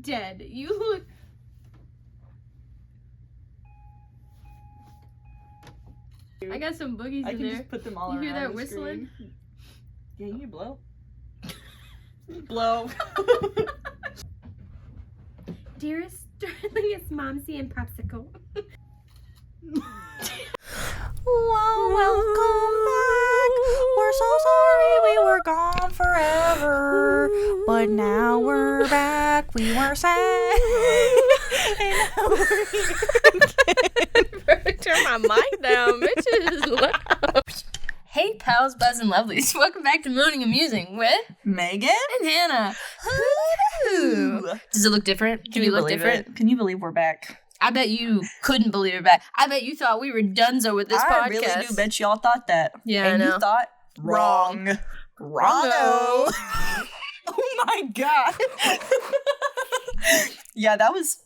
dead. You look... I got some boogies in there. I can just put them all around. You hear that the whistling? Screen. Yeah, you blow. Blow. Dearest, darlingest Momsy and Popsicle. Well, welcome back. We're so sorry we were gone forever, but now we're back. We were sad, and now we're here again. Turn my mic down, bitches. Hey, pals, buds, and lovelies. Welcome back to Mooning and Musing with Megan and Hannah. Ooh. Does it look different? Do we look different? It? Can you believe we're back? I bet you couldn't believe it back. I bet you thought we were donezo with this podcast. I really do bet y'all thought that. Yeah, and I know. You thought wrong. Wrongo. Oh my god. Yeah, that was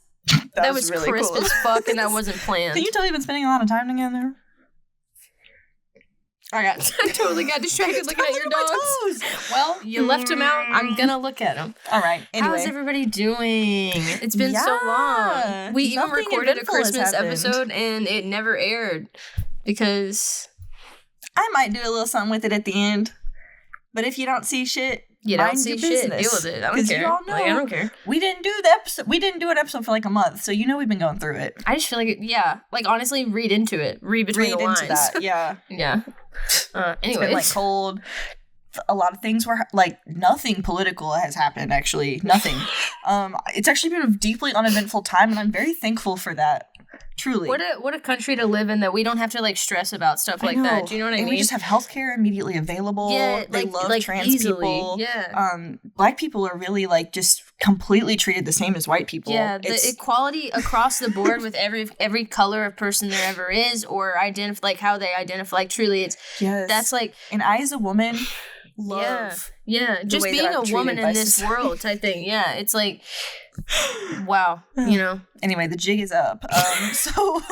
really crisp cool. as fuck, and that wasn't planned. Can you tell you've been spending a lot of time together? I totally got distracted looking at your dogs. Well, you left them out. I'm gonna look at them. All right. Anyway. How's everybody doing? It's been so long. We even Nothing recorded a eventful has Christmas happened. episode, and it never aired because I might do a little something with it at the end. But if you don't see shit, you mind don't see your shit. business. Deal with it. I don't care. You all know, I don't care. We didn't do the episode. We didn't do an episode for like a month, so you know we've been going through it. I just feel like honestly, read into it. Read between the lines. Into that. Yeah. Yeah. It's Anyways. been like cold. A lot of things were like nothing political has happened. Actually, nothing. It's actually been a deeply uneventful time, and I'm very thankful for that. Truly. What a country to live in that we don't have to like stress about stuff like that. Do you know what I mean? And we just have healthcare immediately available. Yeah, they love trans easily. people. Yeah. Black people are really like just completely treated the same as white people. Yeah, the equality across the board with every color of person there ever is, or how they identify. Like truly, that's like. And I, as a woman, love. Yeah. Just being a woman in this world type thing. Yeah, it's like. Wow, Anyway, the jig is up. So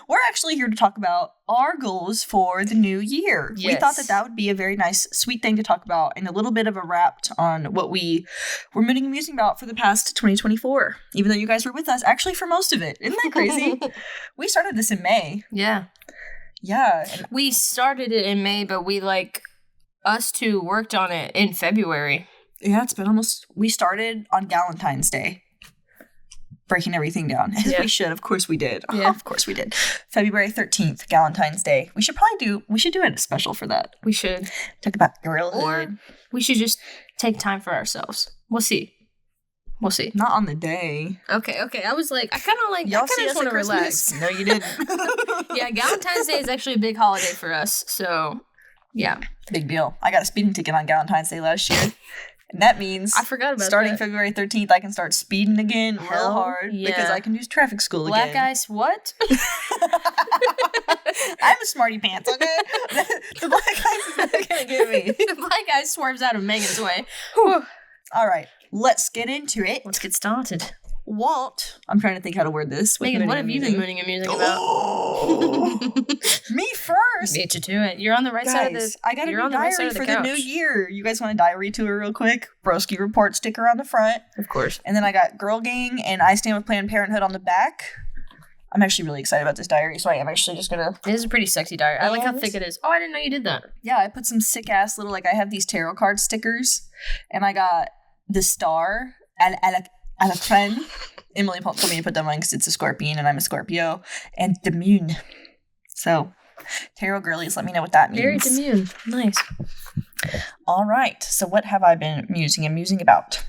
we're actually here to talk about our goals for the new year. Yes. We thought that would be a very nice, sweet thing to talk about, and a little bit of a wrap on what we were mooning and musing about for the past 2024. Even though you guys were with us, actually, for most of it. Isn't that crazy? We started this in May. Yeah. Yeah. We started it in May, but us two worked on it in February. Yeah, it's been we started on Galentine's Day. Breaking everything down. As we should. Of course we did. Yeah. Of course we did. February 13th, Galentine's Day. We should do it special for that. We should. Talk about girlhood. Or we should just take time for ourselves. We'll see. Not on the day. Okay. I was like, I kind of just want to relax. No, you didn't. Yeah, Galentine's Day is actually a big holiday for us. So, yeah. Big deal. I got a speeding ticket on Galentine's Day last year. And that means I forgot about starting February 13th, I can start speeding again real hard because I can do traffic school Black again. ice, what? I'm a smarty pants, okay? The black ice is not gonna get me. The black ice swerves out of Megan's way. All right, let's get into it. Let's get started. Walt, I'm trying to think how to word this. Megan, what have you been mooning and musing about? Me first. Beat you to it. You're on the right side of the. I got a you're new on the right side diary of the for couch. the new year. You guys want a diary tour real quick? Broski report sticker on the front. Of course. And then I got Girl Gang and I Stand with Planned Parenthood on the back. I'm actually really excited about this diary, so I am actually just gonna... It is a pretty sexy diary. I like how thick it is. Oh, I didn't know you did that. Yeah, I put some sick-ass little... I have these tarot card stickers, and I got the star, Alacren. Emily told me to put them on because it's a scorpion, and I'm a Scorpio, and the moon. So, tarot girlies, let me know what that means. Very demure. Nice. All right, so what have I been musing and musing about?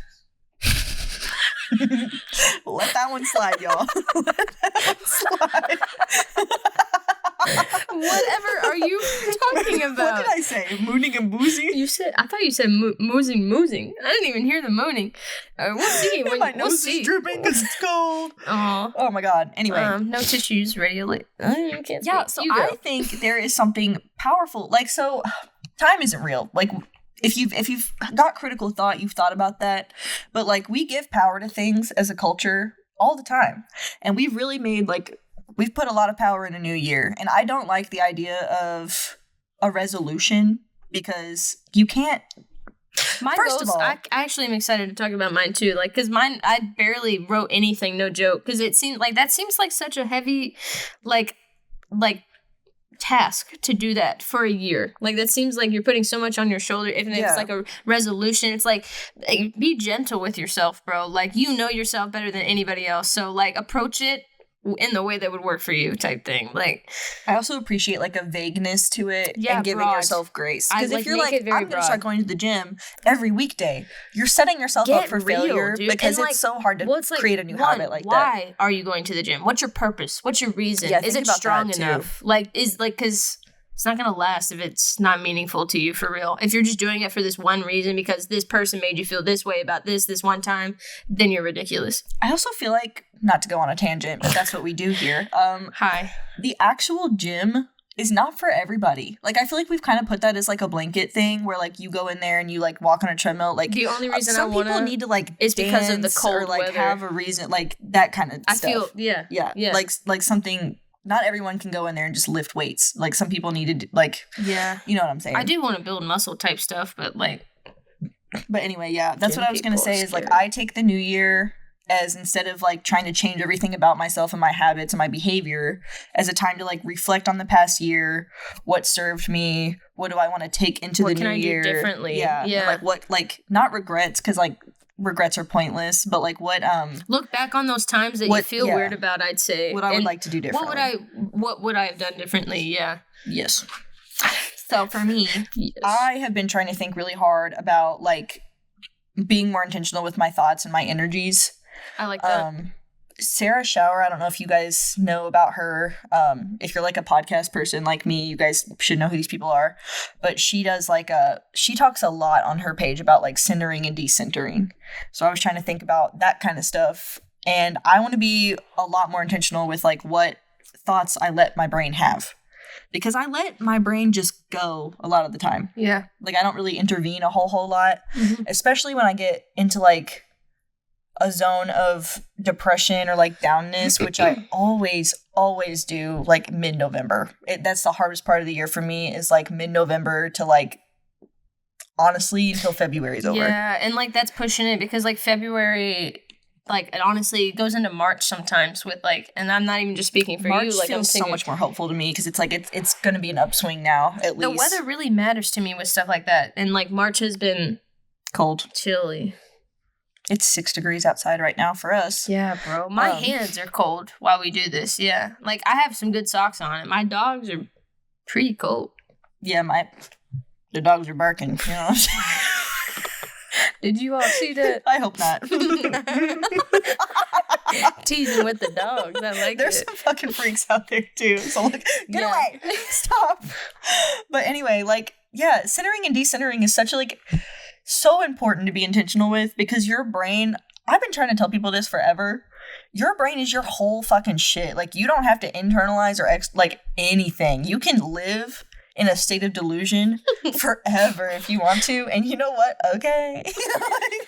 Let that one slide, y'all. Let that one slide. Whatever are you talking about? What did I say? Mooning and boozing? I thought you said moosing. I didn't even hear the moaning. We'll see. My nose is dripping because it's cold. Oh my god. Anyway. No tissues ready to you can't speak. Yeah, so I think there is something powerful. Like, so time isn't real. Like, if you've got critical thought, you've thought about that. But like, we give power to things as a culture all the time. And we've really made we've put a lot of power in a new year. And I don't like the idea of a resolution because you can't My First goals, of all, I actually am excited to talk about mine too. Like, because mine, I barely wrote anything, no joke. Because it seems like that seems like such a heavy, like task to do that for a year. Like, that seems like you're putting so much on your shoulder. If it's like a resolution, it's like, be gentle with yourself, bro. Like, you know yourself better than anybody else. So, like, approach it in the way that would work for you, type thing. Like, I also appreciate like a vagueness to it Yeah, and giving broad. yourself grace. Because if you're make like, it very I'm going to start broad. going to the gym every weekday, you're setting yourself up Get for real, failure dude. because And, like, it's so hard to well, it's like, create a new one, habit like that. why are you going to the gym? What's your purpose? What's your reason? Yeah, is think it about strong that, too. enough? Like, because it's not going to last if it's not meaningful to you, for real. If you're just doing it for this one reason because this person made you feel this way about this one time, then you're ridiculous. I also feel like, not to go on a tangent, but that's what we do here. Hi. The actual gym is not for everybody. Like, I feel like we've kind of put that as like a blanket thing where like you go in there and you like walk on a treadmill. Like, The only reason some I want people need to like is because of the dance cold or like weather. have a reason, like that kind of I stuff. feel, yeah. Like something. Not everyone can go in there and just lift weights. Like, some people need to like, Yeah. you know what I'm saying. I do want to build muscle type stuff, but like, But anyway, yeah, that's Gym what I was gonna people are say. Is like, scary. I take the new year as, instead of like trying to change everything about myself and my habits and my behavior, as a time to like reflect on the past year, what served me, what do I want to take into What the can new I do year, differently? yeah, and, Yeah. like what, like, not regrets, because like regrets are pointless, but like what look back on those times that you What- feel yeah. weird about, I'd say. what I would And like to do differently. what would I have done differently? Yeah. Yes. So for me, Yes. I have been trying to think really hard about like being more intentional with my thoughts and my energies. I like that. Sarah Shower, I don't know if you guys know about her. If you're like a podcast person like me, you guys should know who these people are. But she does like she talks a lot on her page about like centering and decentering. So I was trying to think about that kind of stuff. And I want to be a lot more intentional with like what thoughts I let my brain have. Because I let my brain just go a lot of the time. Yeah. Like, I don't really intervene a whole lot, Mhm. especially when I get into like a zone of depression or like downness, which I always do like mid-November. That's the hardest part of the year for me, is like mid-November to like, honestly, until February's over. Yeah, and like that's pushing it, because like February, like it honestly goes into March sometimes with like, and I'm not even just speaking for March you. Like, feels I'm so thinking, much more hopeful to me because it's like it's going to be an upswing now, at the least. weather really matters to me with stuff like that, and like March has been Cold. chilly. It's 6 degrees outside right now for us. Yeah, bro. My hands are cold while we do this. Yeah, like I have some good socks on it. My dogs are pretty cold. Yeah, the dogs are barking. You know what I'm saying? Did you all see that? I hope not. Teasing with the dogs. I like There's it. some fucking freaks out there too. So like, get Yeah. away, stop. But anyway, like, yeah, centering and decentering is such like so important to be intentional with, because your brain. I've been trying to tell people this forever. Your brain is your whole fucking shit. Like, you don't have to internalize or like anything. You can live in a state of delusion forever if you want to. And you know what? Okay.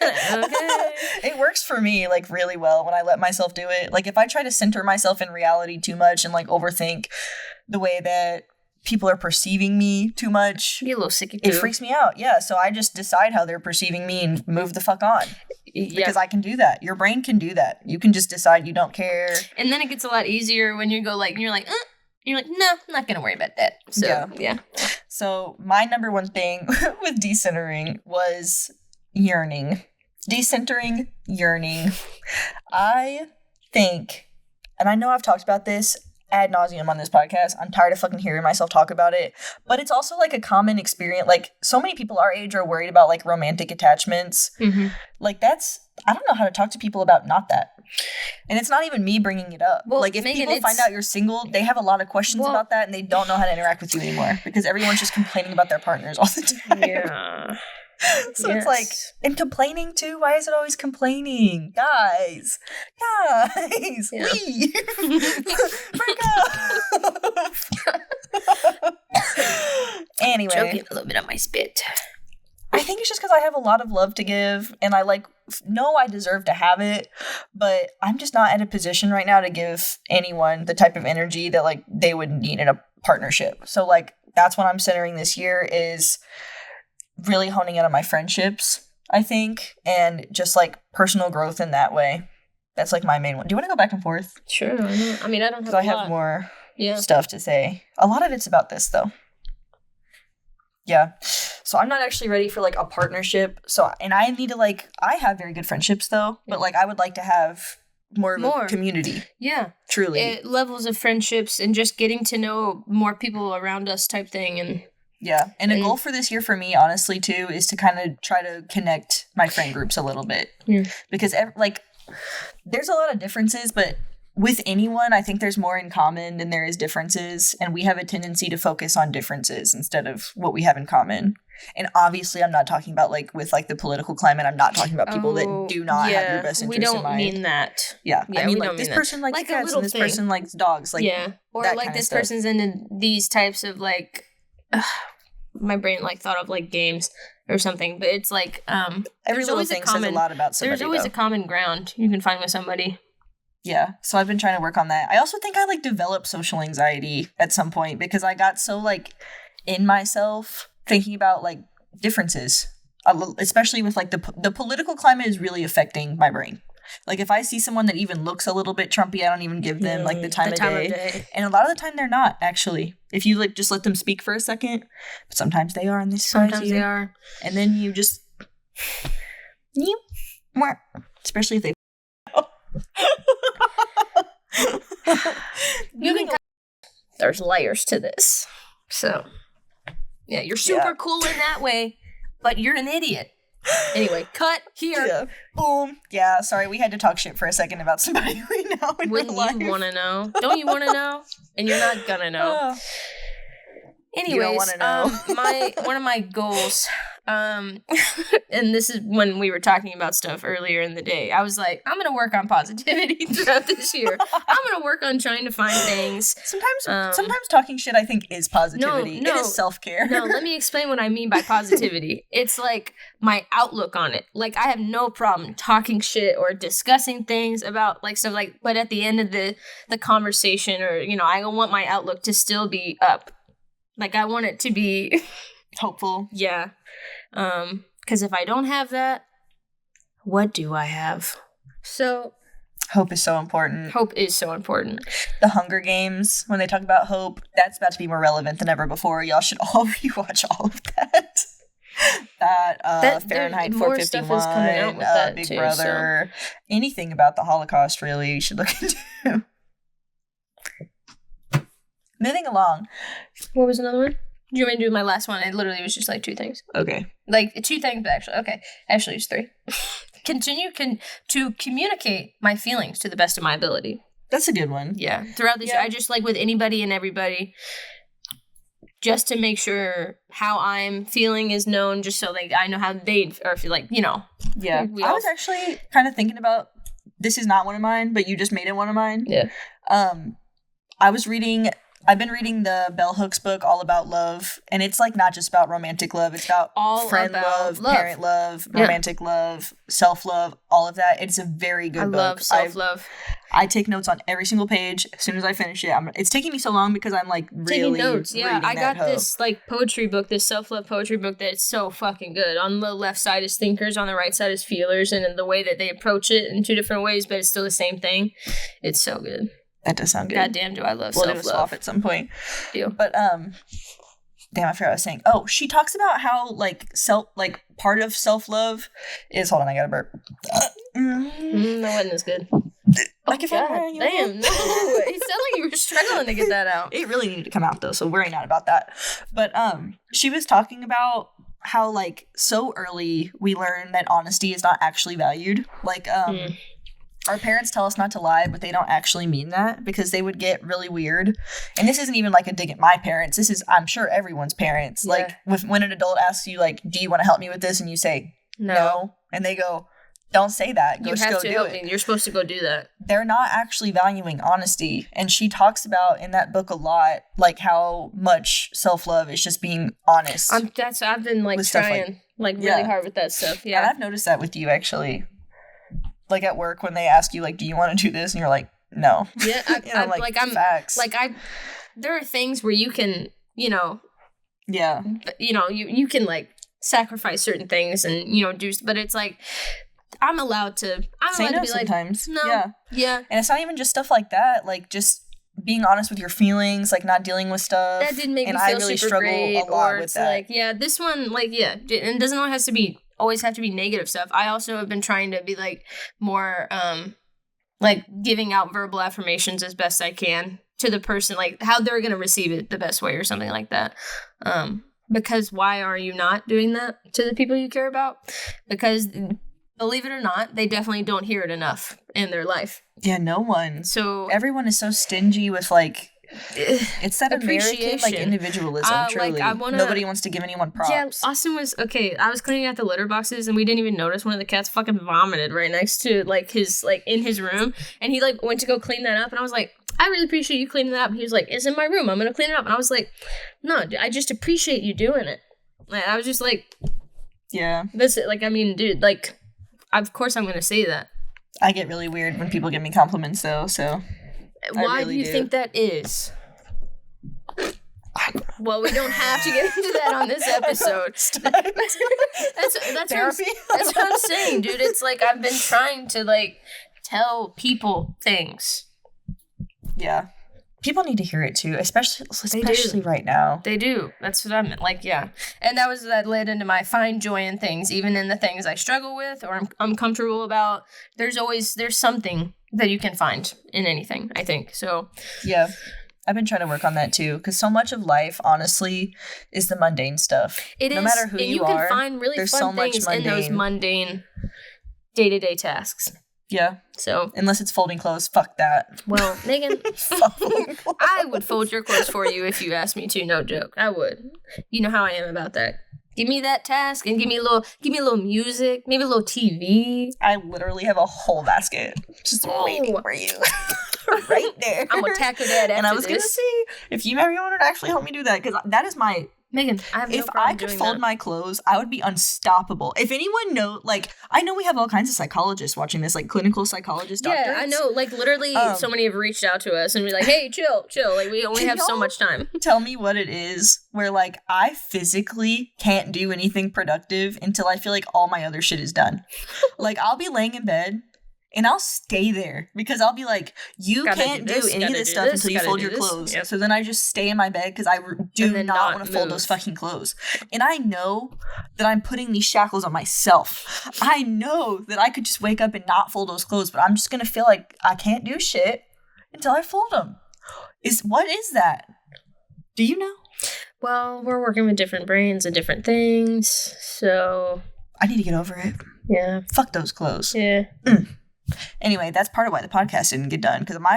Okay. It works for me like really well when I let myself do it. Like, if I try to center myself in reality too much and like overthink the way that people are perceiving me too much, Get a little sicky it too. freaks me out. Yeah. So I just decide how they're perceiving me and move the fuck on. Yeah. Because I can do that. Your brain can do that. You can just decide you don't care. And then it gets a lot easier when you go like, and you're like, no, I'm not gonna worry about that. So yeah. So my number one thing with decentering was yearning. Decentering, yearning. I think, and I know I've talked about this ad nauseum on this podcast. I'm tired of fucking hearing myself talk about it. But it's also like a common experience. Like, so many people our age are worried about like romantic attachments. Mm-hmm. Like, I don't know how to talk to people about not that. And it's not even me bringing it up. Well, like, if Megan, people find out you're single, they have a lot of questions Well- about that, and they don't know how to interact with you anymore because everyone's just complaining about their partners all the time. Yeah. So it's like, and complaining too? Why is it always complaining? Guys, Yeah. leave. Break up. Anyway. Choking a little bit on my spit. I think it's just because I have a lot of love to give, and I like know I deserve to have it, but I'm just not at a position right now to give anyone the type of energy that like they would need in a partnership. So like, that's what I'm centering this year, is really honing in on my friendships, I think, and just like personal growth in that way. That's like my main one. Do you want to go back and forth? Sure. I mean, I don't have a lot. Because I have more stuff to say. A lot of it's about this, though. Yeah. So I'm not actually ready for like a partnership. So, and I need to like, I have very good friendships though, but like I would like to have more of a community. Yeah. Truly. Levels of friendships and just getting to know more people around us type thing. And yeah. And a goal for this year for me, honestly, too, is to kind of try to connect my friend groups a little bit. Yeah. Because like, there's a lot of differences, but with anyone, I think there's more in common than there is differences, and we have a tendency to focus on differences instead of what we have in common. And obviously, I'm not talking about like with like the political climate. I'm not talking about people that do not have your best interest in mind. We don't mean that. Yeah, I mean like this person likes cats and this person likes dogs. Like or like this person's into these types of like. My brain like thought of like games or something, but it's like every little thing says a lot about somebody. There's always a common ground you can find with somebody. Yeah, so I've been trying to work on that. I also think I like developed social anxiety at some point because I got so like in myself thinking about like differences, especially with like the political climate is really affecting my brain. Like if I see someone that even looks a little bit Trumpy, I don't even give them like the time of day. And a lot of the time they're not actually. If you like just let them speak for a second, but sometimes they are, and sometimes they are, and then you just especially if they. There's layers to this, so yeah, you're super cool in that way, but you're an idiot. Anyway, cut here. Yeah. Boom. Yeah, sorry, we had to talk shit for a second about somebody we know in real life. Wouldn't you want to know? Don't you want to know? And you're not gonna know. Anyways, one of my goals, and this is when we were talking about stuff earlier in the day. I was like, I'm gonna work on positivity throughout this year. I'm gonna work on trying to find things. Sometimes talking shit, I think, is positivity. No, it is self-care. No, let me explain what I mean by positivity. It's like my outlook on it. Like I have no problem talking shit or discussing things about like stuff like, but at the end of the conversation, or I want my outlook to still be up. Like, I want it to be hopeful. Yeah. Because if I don't have that, what do I have? So. Hope is so important. Hope is so important. The Hunger Games, when they talk about hope, that's about to be more relevant than ever before. Y'all should all rewatch all of that. that Fahrenheit 451, stuff is coming out with that Big too, Brother, anything about the Holocaust, really, you should look into. Moving along. What was another one? Do you want me to do my last one? It literally was just like 2 things. Okay. Like 2 things, but actually, okay. Actually, it's 3. Continue to communicate my feelings to the best of my ability. That's a good one. Yeah. Throughout this year, I just like with anybody and everybody, just to make sure how I'm feeling is known, just so like I know how they are feel like, Yeah. I was actually kind of thinking about, this is not one of mine, but you just made it one of mine. Yeah. I've been reading the Bell Hooks book, All About Love, and it's like not just about romantic love, it's about friend love, parent love, romantic love, self-love, all of that. It's a very good book. I love self-love. I take notes on every single page. As soon as I finish it, it's taking me so long because I'm like really taking notes. Yeah, I got this like poetry book, this self-love poetry book that's so fucking good. On the left side is thinkers, on the right side is feelers, and in the way that they approach it in 2 different ways, but it's still the same thing. It's so good. That does sound good. Goddamn, do I love self-love. We'll do a swap at some point. Deal. But, damn, I forgot what I was saying. Oh, she talks about how, part of self-love is, hold on, I gotta burp. That wasn't as good. Like if I'm wearing damn, no. It sounded like you were struggling to get that out. It really needed to come out, though, so worry not about that. But, she was talking about how, so early we learn that honesty is not actually valued. Our parents tell us not to lie, but they don't actually mean that because they would get really weird. And this isn't even a dig at my parents. This is, I'm sure, everyone's parents. Yeah. When an adult asks you, do you want to help me with this? And you say, no. And they go, don't say that. Go do it. You're supposed to go do that. They're not actually valuing honesty. And she talks about in that book a lot, how much self-love is just being honest. I've been trying really hard with that stuff. Yeah. And I've noticed that with you, actually. At work when they ask you, do you want to do this? And you're like, no. Yeah, facts. There are things where you can, Yeah. You can sacrifice certain things and, you know, do, but it's like, I'm allowed to say no be sometimes. Like, no. Yeah. And it's not even just stuff like that. Like, just being honest with your feelings, like not dealing with stuff. That didn't make me feel I really super struggle great. a lot or with it's that. like, yeah, this one, like, yeah. And it doesn't always have to be negative stuff. I also have been trying to be, like, more, like, giving out verbal affirmations as best I can to the person, like, how they're going to receive it the best way or something like that. Because why are you not doing that to the people you care about? Because, believe it or not, they definitely don't hear it enough in their life. Yeah, no one. So everyone is so stingy with, like, it's that American, like, individualism, truly. Like, nobody wants to give anyone props. Yeah, Austin was, okay, I was cleaning out the litter boxes, and we didn't even notice one of the cats fucking vomited right next to, like, his, like, in his room, and he, like, went to go clean that up, and I was like, I really appreciate you cleaning that up. And he was like, it's in my room, I'm gonna clean it up. And I was like, no, I just appreciate you doing it. And I was just like, yeah. That's it. Like, I mean, dude, like, of course I'm gonna say that. I get really weird when people give me compliments, though, so... Why do you think that is? Well, we don't have to get into that on this episode. That's what I'm saying, dude. It's like I've been trying to, like, tell people things. Yeah. People need to hear it too, especially right now. They do. That's what I'm like, yeah. And that led into my find joy in things, even in the things I struggle with or I'm uncomfortable about. There's something that you can find in anything, I think. So yeah. I've been trying to work on that too, because so much of life, honestly, is the mundane stuff. It is. No matter who you are, can find really there's fun so much things mundane. in those mundane day-to-day tasks. Yeah. So unless it's folding clothes, fuck that. Well, Megan, I would fold your clothes for you if you asked me to. No joke, I would. You know how I am about that. Give me that task and give me a little music, maybe a little TV. I literally have a whole basket just waiting for you, right there. I'm gonna tackle that after and I was this. Gonna see if you ever wanted to actually help me do that, because that is my. Megan, I have no if problem I could doing fold that. my clothes, I would be unstoppable. If anyone I know we have all kinds of psychologists watching this, like clinical psychologists, doctors. Yeah, I know. Like, literally, so many have reached out to us and be like, hey, chill. Like, we only have so much time. Tell me what it is where, like, I physically can't do anything productive until I feel like all my other shit is done. Like, I'll be laying in bed and I'll stay there because I'll be like, you can't do any of this stuff until you fold your clothes. Yep. So then I just stay in my bed because I do not want to fold those fucking clothes. And I know that I'm putting these shackles on myself. I know that I could just wake up and not fold those clothes, but I'm just going to feel like I can't do shit until I fold them. What is that? Do you know? Well, we're working with different brains and different things, so... I need to get over it. Yeah. Fuck those clothes. Yeah. Anyway, that's part of why the podcast didn't get done, because my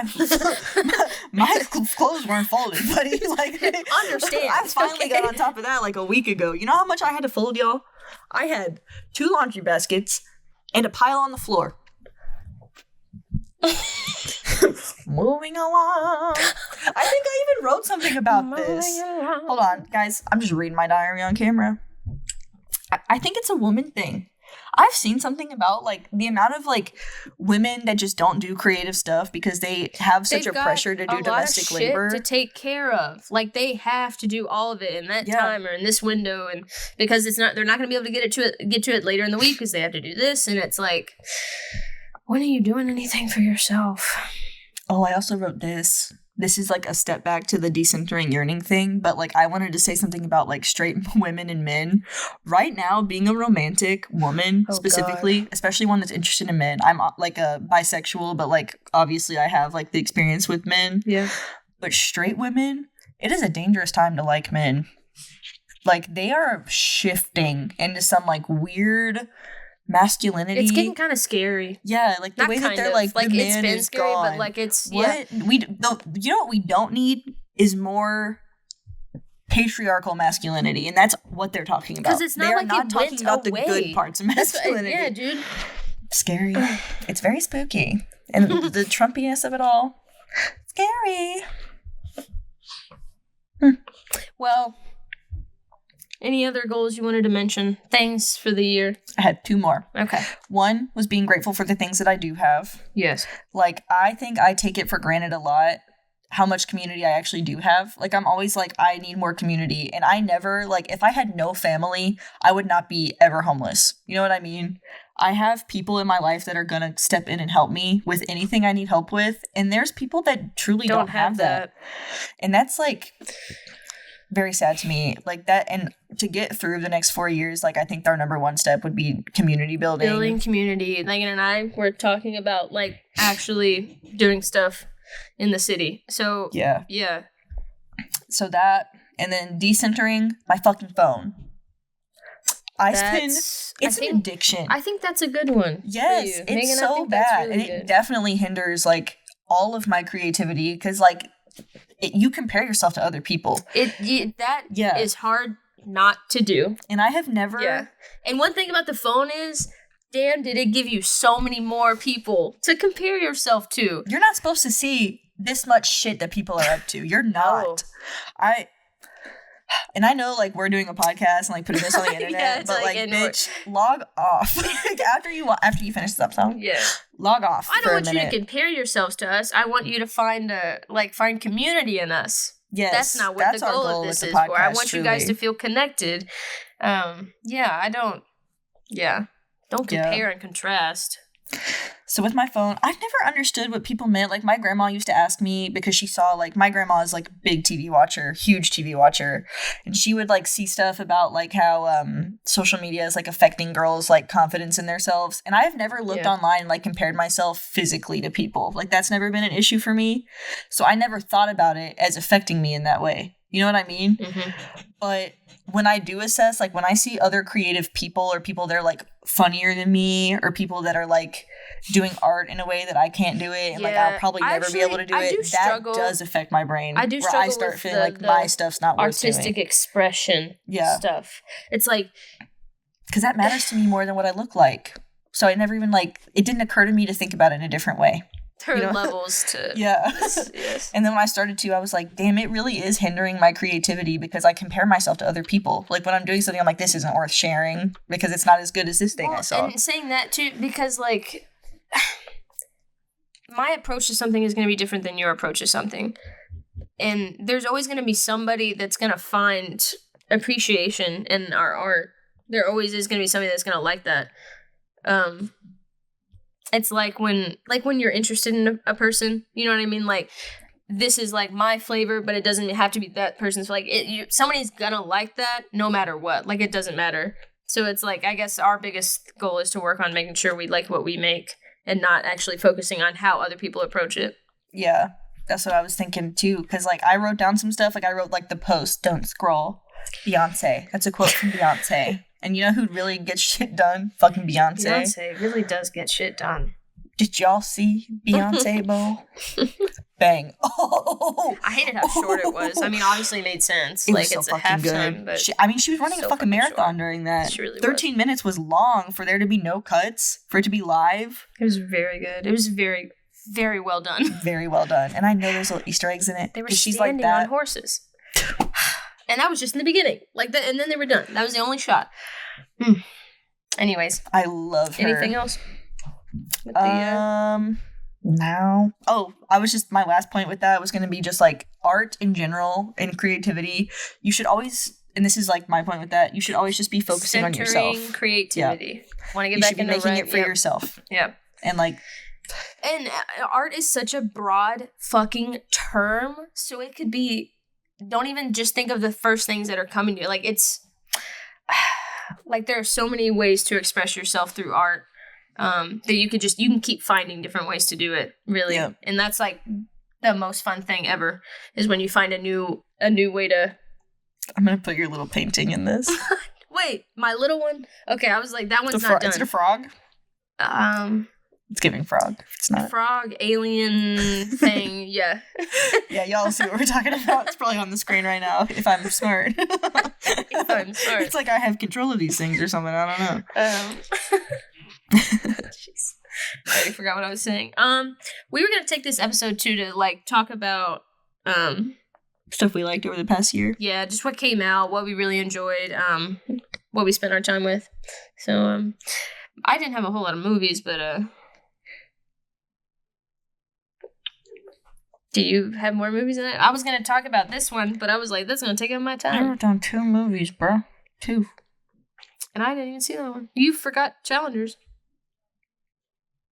clothes weren't folded, buddy. Like, understand. I finally got on top of that like a week ago. You know how much I had to fold, y'all? I had 2 laundry baskets and a pile on the floor. Moving along. I think I even wrote something about this. Hold on, guys. I'm just reading my diary on camera. I think it's a woman thing. I've seen something about, like, the amount of, like, women that just don't do creative stuff because they have such a pressure to do domestic labor to take care of. Like, they have to do all of it in that time or in this window, and because they're not going to be able to get to it later in the week because they have to do this, and it's like, when are you doing anything for yourself? Oh, I also wrote this. This is, like, a step back to the decentering yearning thing, but, like, I wanted to say something about, like, straight women and men. Right now, being a romantic woman, specifically, especially one that's interested in men, I'm, like, a bisexual, but, like, obviously I have, like, the experience with men. Yeah. But straight women, it is a dangerous time to like men. Like, they are shifting into some, like, weird masculinity. It's getting kind of scary. Yeah, like the way that they're like the it's man been is scary, gone. but like it's you know what we don't need is more patriarchal masculinity, and that's what they're talking about. Because it's not like not it talking went about away. the good parts of masculinity. Yeah, dude. Scary. It's very spooky, and the Trumpiness of it all. Scary. Well. Any other goals you wanted to mention? Things for the year? I had 2 more. Okay. One was being grateful for the things that I do have. Yes. Like, I think I take it for granted a lot. how much community I actually do have. Like, I'm always like, I need more community. And I never, like, if I had no family, I would not be ever homeless. You know what I mean? I have people in my life that are going to step in and help me with anything I need help with. And there's people that truly don't have that. And that's, like, very sad to me. Like, that, and to get through the next 4 years, like, I think our number one step would be community building. Building community. Megan and I were talking about, like, actually doing stuff in the city. So, yeah. So that, and then decentering my fucking phone. It's an addiction. I think that's a good one. Yes, it's Megan, so bad. Really and it definitely hinders, like, all of my creativity, because, like, you compare yourself to other people. That is hard not to do. And I have never... Yeah. And one thing about the phone is, damn, did it give you so many more people to compare yourself to. You're not supposed to see this much shit that people are up to. You're not. No. And I know, like, we're doing a podcast and, like, putting this on the internet, but, like, bitch, log off. Like, after you finish this episode, log off. I don't want you to compare yourselves to us. I want you to find community in us. Yes, that's not what the goal of this is for. I want you guys to feel connected. Don't compare and contrast. So with my phone, I've never understood what people meant. Like, my grandma used to ask me, because she saw, like, my grandma is, like, big TV watcher, huge TV watcher. And she would, like, see stuff about, like, how social media is, like, affecting girls' like confidence in themselves. And I've never looked online and, like, compared myself physically to people. Like, that's never been an issue for me. So I never thought about it as affecting me in that way. You know what I mean? Mm-hmm. But when I do assess, like, when I see other creative people or people that are, like, funnier than me, or people that are, like, doing art in a way that I can't do it, and, like, I'll probably never be able to do it, that does affect my brain. I do struggle where I start feeling like my stuff's not worth doing. Artistic expression stuff. It's like... Because that matters to me more than what I look like. So I never even, like... It didn't occur to me to think about it in a different way. Levels to yes. And then when I started to, I was like, damn, it really is hindering my creativity, because I compare myself to other people. Like, when I'm doing something, I'm like, this isn't worth sharing because it's not as good as this thing I saw. And saying that too, because, like, my approach to something is going to be different than your approach to something, and there's always going to be somebody that's going to find appreciation in our art. There always is going to be somebody that's going to like that. It's like when you're interested in a person, you know what I mean? Like, this is, like, my flavor, but it doesn't have to be that person's. Like, somebody's gonna like that no matter what. Like, it doesn't matter. So it's like, I guess our biggest goal is to work on making sure we like what we make and not actually focusing on how other people approach it. Yeah, that's what I was thinking too. Because, like, I wrote down some stuff. Like, I wrote, like, the post, "Don't scroll." Beyonce. That's a quote from Beyonce. And you know who really gets shit done? Fucking Beyonce. Beyonce really does get shit done. Did y'all see Beyonce, Bo? Bang. Oh! I hated how short it was. I mean, obviously it made sense. It was it's so a halftime, but she was running a fucking marathon during that. She really 13 minutes was long for there to be no cuts, for it to be live. It was very good. It was very, very well done. Very well done. And I know there's little Easter eggs in it. They were standing on horses. And that was just in the beginning. Like that, and then they were done. That was the only shot. Anyways. I love her. Anything else? With the, no. Oh, my last point with that was going to be just, like, art in general and creativity. You should always, and this is, like, my point with that, you should always just be focusing on yourself. Creativity. Want to get back into making it for yourself. Yeah. And, like... And art is such a broad fucking term, so it could be... Don't even just think of the first things that are coming to you. Like, it's... Like, there are so many ways to express yourself through art. That you can keep finding different ways to do it, really. Yeah. And that's, like, the most fun thing ever, is when you find a new way to... I'm gonna put your little painting in this. Wait, my little one? Okay, I was like, that one's not done. Is it a frog? It's giving frog. It's not. Frog, alien thing, yeah. Yeah, y'all see what we're talking about. It's probably on the screen right now, if I'm smart. If I'm smart. It's like I have control of these things or something, I don't know. Jeez. I already forgot what I was saying. We were gonna take this episode too to, like, talk about stuff we liked over the past year. Yeah, just what came out, what we really enjoyed, what we spent our time with. So I didn't have a whole lot of movies, but Do you have more movies in it? I was gonna talk about this one, but I was like, that's gonna take up my I time. wrote down 2 movies, bro. 2. And I didn't even see that one. You forgot Challengers.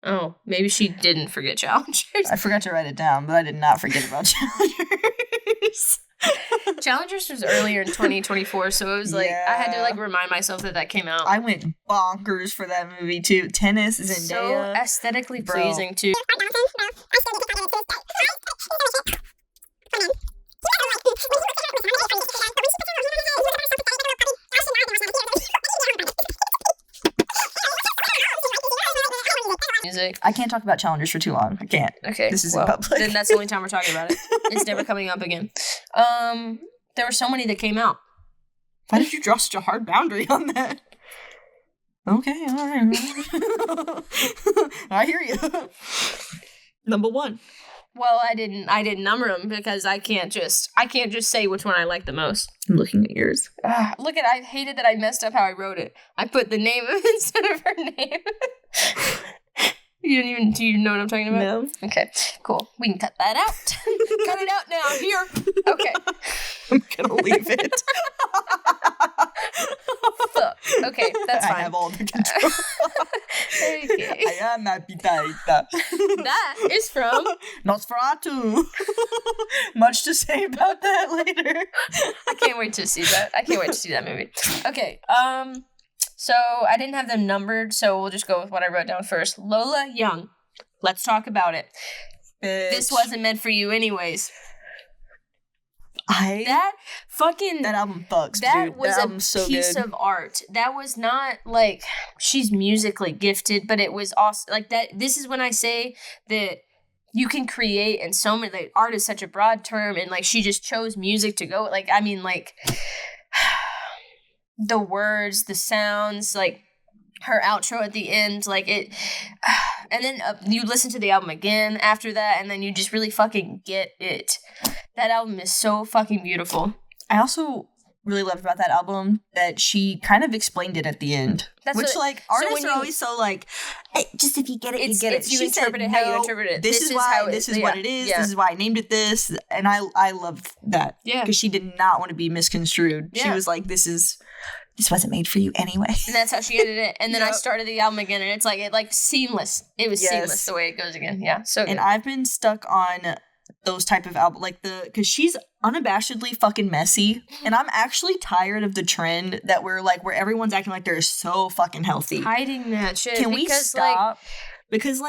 Oh, maybe she didn't forget Challengers. I forgot to write it down, but I did not forget about Challengers. Challengers was earlier in 2024, so it was like I had to like remind myself that came out. I went bonkers for that movie too. Tennis, Zendaya, so aesthetically pleasing too. Music. I can't talk about Challengers for too long. I can't. Okay. This is in public. Then that's the only time we're talking about it. It's never coming up again. There were so many that came out. Why did you draw such a hard boundary on that? Okay, all right. I hear you. Number 1. Well, I didn't number them because I can't just say which one I like the most. I'm looking at yours. I hated that I messed up how I wrote it. I put the name instead of her name. Do you know what I'm talking about? No. Okay, cool. We can cut that out. Cut it out now. Here. Okay. I'm gonna leave it. Fuck. Okay, that's fine. I have all the control. Okay. I am Pitaita. That is from Nosferatu. Much to say about that later. I can't wait to see that. I can't wait to see that movie. Okay, so I didn't have them numbered, so we'll just go with what I wrote down first. Lola Young. Let's talk about it. Bitch. This wasn't meant for you anyways. That That album fucks, that dude. was That a album's so piece good. of art. That was not like she's musically gifted, but it was awesome. Like that. This is when I say that you can create, and so many like art is such a broad term, and like she just chose music to go. Like I mean, like the words, the sounds, like her outro at the end, like it. And then you listen to the album again after that, and then you just really fucking get it. That album is so fucking beautiful. I also really loved about that album that she kind of explained it at the end. Artists are always so like, hey, just if you get it, you get it. You interpret it how you interpret it. This is what it is. Yeah. This is why I named it this. And I loved that. Yeah. Because she did not want to be misconstrued. Yeah. She was like, this wasn't made for you anyway. And that's how she ended it. And then I started the album again, and it's like seamless. It was seamless the way it goes again. Yeah, so good. And I've been stuck on those type of albums, like because she's unabashedly fucking messy, and I'm actually tired of the trend that where everyone's acting like they're so fucking healthy. Hiding that shit. Can we stop? Because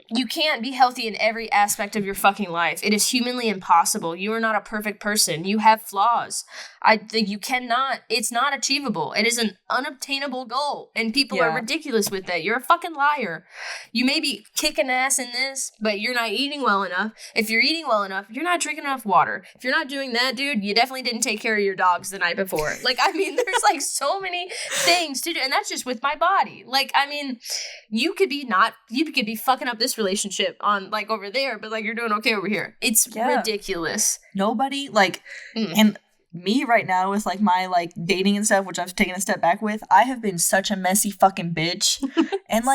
you can't be healthy in every aspect of your fucking life. It is humanly impossible. You are not a perfect person. You have flaws. I think you cannot. It's not achievable. It is an unobtainable goal. And people are ridiculous with that. You're a fucking liar. You may be kicking ass in this, but you're not eating well enough. If you're eating well enough, you're not drinking enough water. If you're not doing that, dude, you definitely didn't take care of your dogs the night before. There's so many things to do. And that's just with my body. You could be fucking up this relationship on over there, but you're doing okay over here. It's ridiculous. Nobody and me right now with my dating and stuff, which I've taken a step back with, I have been such a messy fucking bitch. And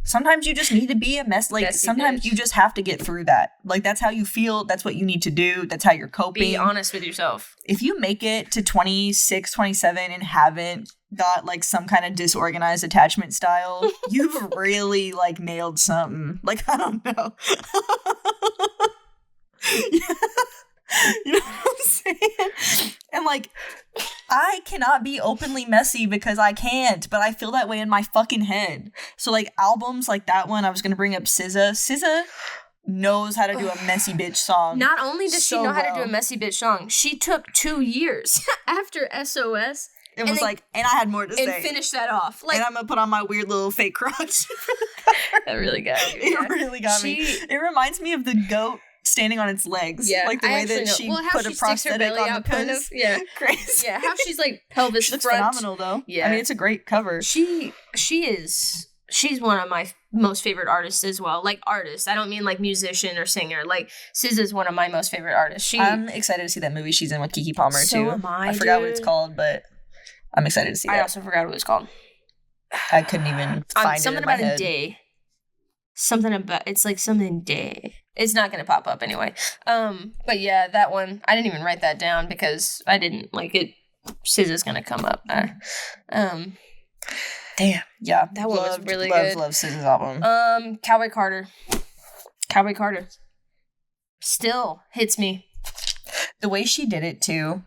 sometimes you just need to be a mess. Sometimes you just have to get through that. That's how you feel. That's what you need to do. That's how you're coping. Be honest with yourself. If you make it to 26, 27 and haven't got some kind of disorganized attachment style, you've really nailed something. I don't know. You know what I'm saying? And I cannot be openly messy because I can't, but I feel that way in my fucking head. So albums like that one, I was gonna bring up SZA. SZA knows how to do a messy bitch song. Not only does she know how to do a messy bitch song, she took 2 years after SOS. It was and I had more to say. And finished that off. And I'm gonna put on my weird little fake crotch. That really got you. It really got me. It reminds me of the goat standing on its legs. Yeah. The way that she put a prosthetic on the puss. Yeah. Crazy. Yeah, how she's pelvis she looks front. phenomenal though. Yeah. I mean, it's a great cover. She's one of my most favorite artists as well. Artist. I don't mean musician or singer. SZA's one of my most favorite artists. I'm excited to see that movie she's in with Keke Palmer so too. Am I forgot what it's called, but I'm excited to see that. I also forgot what it's called. I couldn't even find it in my head. Something about a day. Something about, it's something day. It's not going to pop up anyway. But yeah, that one, I didn't even write that down because I didn't like it. SZA's going to come up. Damn. Yeah. That one was really good. Love SZA's album. Cowboy Carter. Cowboy Carter. Still hits me. The way she did it too,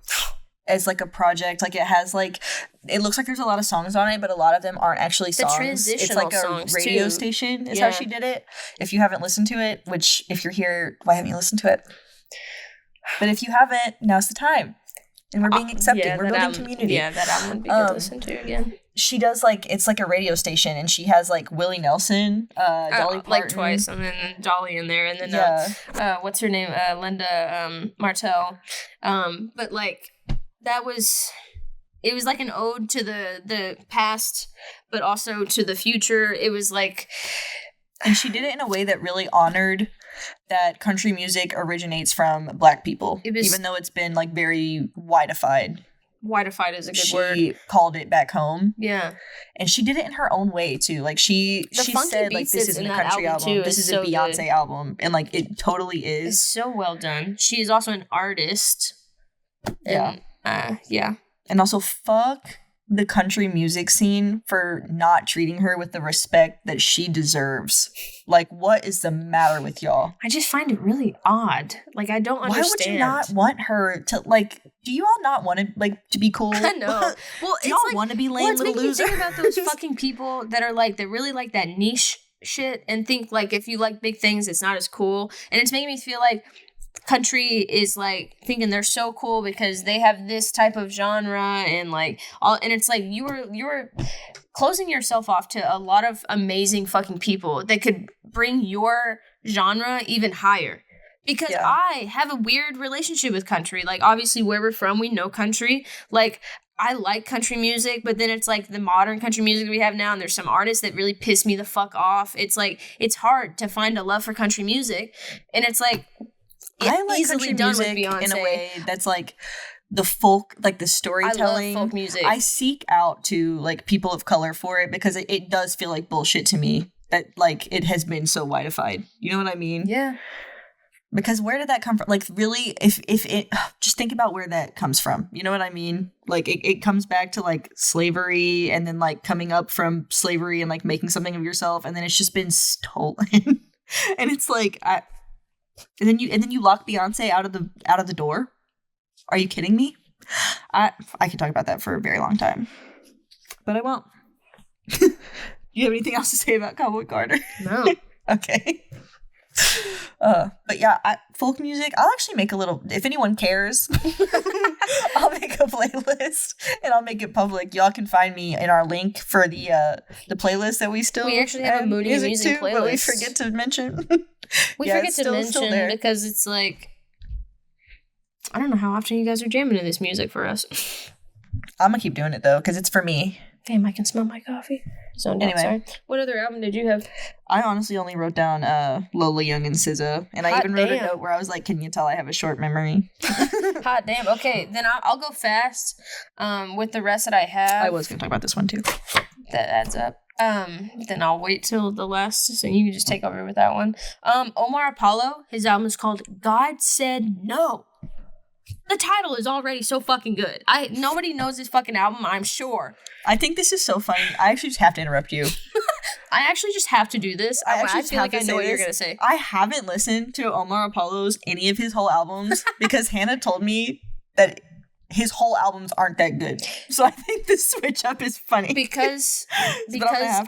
as like a project, like it has like, it looks like there's a lot of songs on it, but a lot of them aren't actually songs. It's like a radio station is how she did it. If you haven't listened to it, which if you're here, why haven't you listened to it? But if you haven't, now's the time. And we're being accepted. We're building community. Yeah, that album would be good to listen to again. She does like, it's like a radio station, and she has like Willie Nelson, Dolly Parton. Like twice, and then Dolly in there, and then what's her name? Linda Martell. But like that was, it was like an ode to the past, but also to the future. It was like, and she did it in a way that really honored that country music originates from Black people, even though it's been like very whiteified. Whiteified is a good word. She called it back home. Yeah. And she did it in her own way too. Like she said like this isn't a country album. This is a Beyonce album. And like it totally is. It's so well done. She is also an artist. Yeah. Yeah. And also fuck the country music scene for not treating her with the respect that she deserves. Like, what is the matter with y'all? I just find it really odd. Like, I don't understand. Why would you not want her to, like, do you all not want to, like, to be cool? I know. Well, do y'all want to be lame little losers? Think about those fucking people that are, like, that really like that niche shit and think, like, if you like big things, it's not as cool. And it's making me feel like country is like thinking they're so cool because they have this type of genre and like all, and it's like you were closing yourself off to a lot of amazing fucking people that could bring your genre even higher. Because I have a weird relationship with country. Like obviously where we're from, we know country. Like I like country music, but then it's like the modern country music we have now, and there's some artists that really piss me the fuck off. It's like it's hard to find a love for country music, and it's like. I like country music in a way that's like the folk, like the storytelling. I love folk music. I seek out to like people of color for it because it does feel like bullshit to me that like it has been so whiteified. You know what I mean? Yeah. Because where did that come from? Like really, if it, just think about where that comes from. You know what I mean? Like it comes back to like slavery and then like coming up from slavery and like making something of yourself, and then it's just been stolen. And it's like And then you lock Beyonce out of the door? Are you kidding me? I could talk about that for a very long time, but I won't. You have anything else to say about Cowboy Carter? No. Okay. But yeah, folk music. I'll actually make a little. If anyone cares, I'll make a playlist and I'll make it public. Y'all can find me in our link for the playlist that we still. We actually have a Moonings music playlist, but we forget to mention. We forget to mention because it's like I don't know how often you guys are jamming to this music for us. I'm gonna keep doing it though because it's for me. Damn, I can smell my coffee. So anyway, sorry. What other album did you have? I honestly only wrote down Lola Young and SZA, and I even wrote a note where I was like, "Can you tell I have a short memory?" Hot damn. Okay, then I'll go fast. With the rest that I have. I was gonna talk about this one too. That adds up. Then I'll wait till the last, so you can just take over with that one. Omar Apollo, his album is called God Said No. The title is already so fucking good. Nobody knows this fucking album, I'm sure. I think this is so funny. I actually just have to interrupt you. I actually just have to do this. I feel like I know what you're gonna say. I haven't listened to Omar Apollo's any of his whole albums because Hannah told me that his whole albums aren't that good. So I think the switch up is funny. Because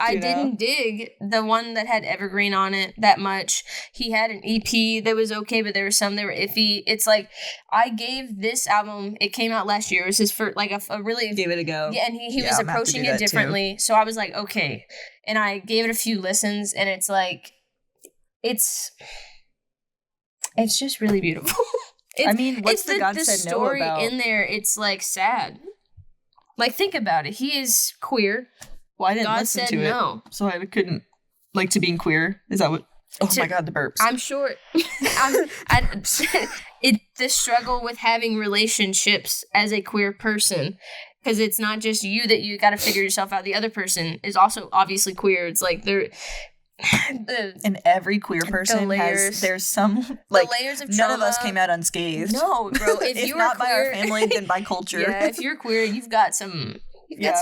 I didn't dig the one that had Evergreen on it that much. He had an EP that was okay, but there were some that were iffy. It's like, I gave this album, it came out last year. It was his first, like a really... Gave it a go. Yeah, and he was approaching it differently. Too. So I was like, okay. And I gave it a few listens, and it's like, it's just really beautiful. What's the God Said No about? The story in there, it's, like, sad. Like, think about it. He is queer. Well, I didn't listen to it. No. So I couldn't, like, to being queer. Is that what... Oh, my God, the burps. I'm sure... the struggle with having relationships as a queer person. Because it's not just you that you got to figure yourself out. The other person is also obviously queer. It's like, And every queer person there's some, like, the layers of none of us came out unscathed. No, bro. If you not queer, by our family, then by culture. Yeah, if you're queer, you've got some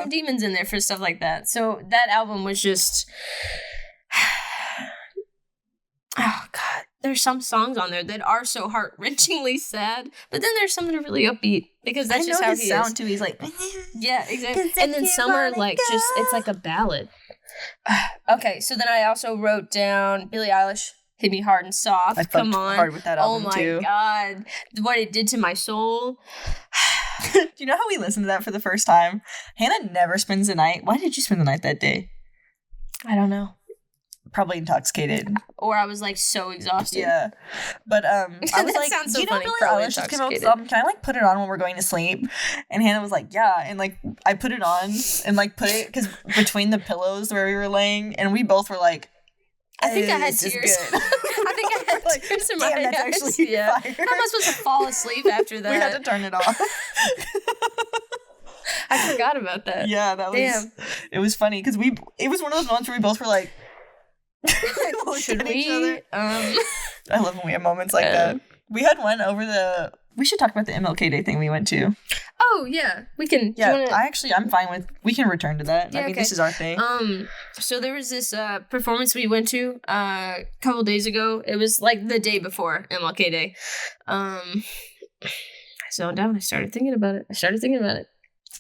demons in there for stuff like that. So that album was just, oh god. There's some songs on there that are so heart-wrenchingly sad, but then there's some that are really upbeat because that's just how he sound too. He's like, yeah, exactly. And then some are like just, it's like a ballad. Okay, so then I also wrote down Billie Eilish, Hit Me Hard and Soft. I fucked hard with that album too. Oh my god, what it did to my soul. Do you know how we listened to that for the first time? Hannah never spends the night. Why did you spend the night that day? I don't know. Probably intoxicated, or I was like so exhausted. Yeah, but I was like, sounds so you know, funny. Billie Eilish just came out with this album. Can I like put it on when we're going to sleep? And Hannah was like, yeah, and like I put it on and like put it because between the pillows where we were laying, and we both were like, I think I had tears. I think I had like, tears in my eyes. Actually, yeah. How am I supposed to fall asleep after that? We had to turn it off. I forgot about that. Yeah, that was. Damn. It was funny because it was one of those moments where we both were like. Should we? I love when we have moments like that. We had one over we should talk about the MLK Day thing we went to. Oh yeah, we can. Yeah, I'm fine with. We can return to that. Yeah, I mean, this is our thing. So there was this performance we went to a couple days ago. It was like the day before MLK Day. I zoned down. I started thinking about it.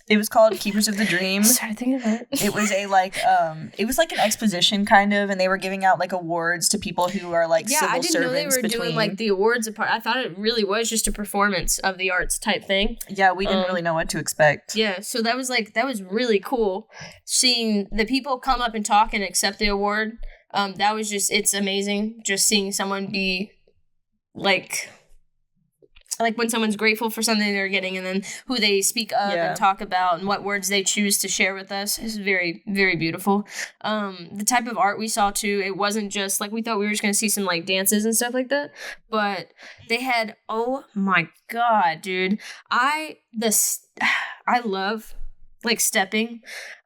It was called Keepers of the Dream. I started thinking about it. It was it was like an exposition kind of, and they were giving out like awards to people who are like civil servants. Yeah, I didn't know they were doing like the awards part. I thought it really was just a performance of the arts type thing. Yeah, we didn't really know what to expect. Yeah, so that was really cool seeing the people come up and talk and accept the award. That was it's amazing just seeing someone be like when someone's grateful for something they're getting and then who they speak of and talk about and what words they choose to share with us is very, very beautiful. The type of art we saw too, it wasn't just like we thought we were just going to see some like dances and stuff like that, but they had, oh my god, dude. I love like stepping.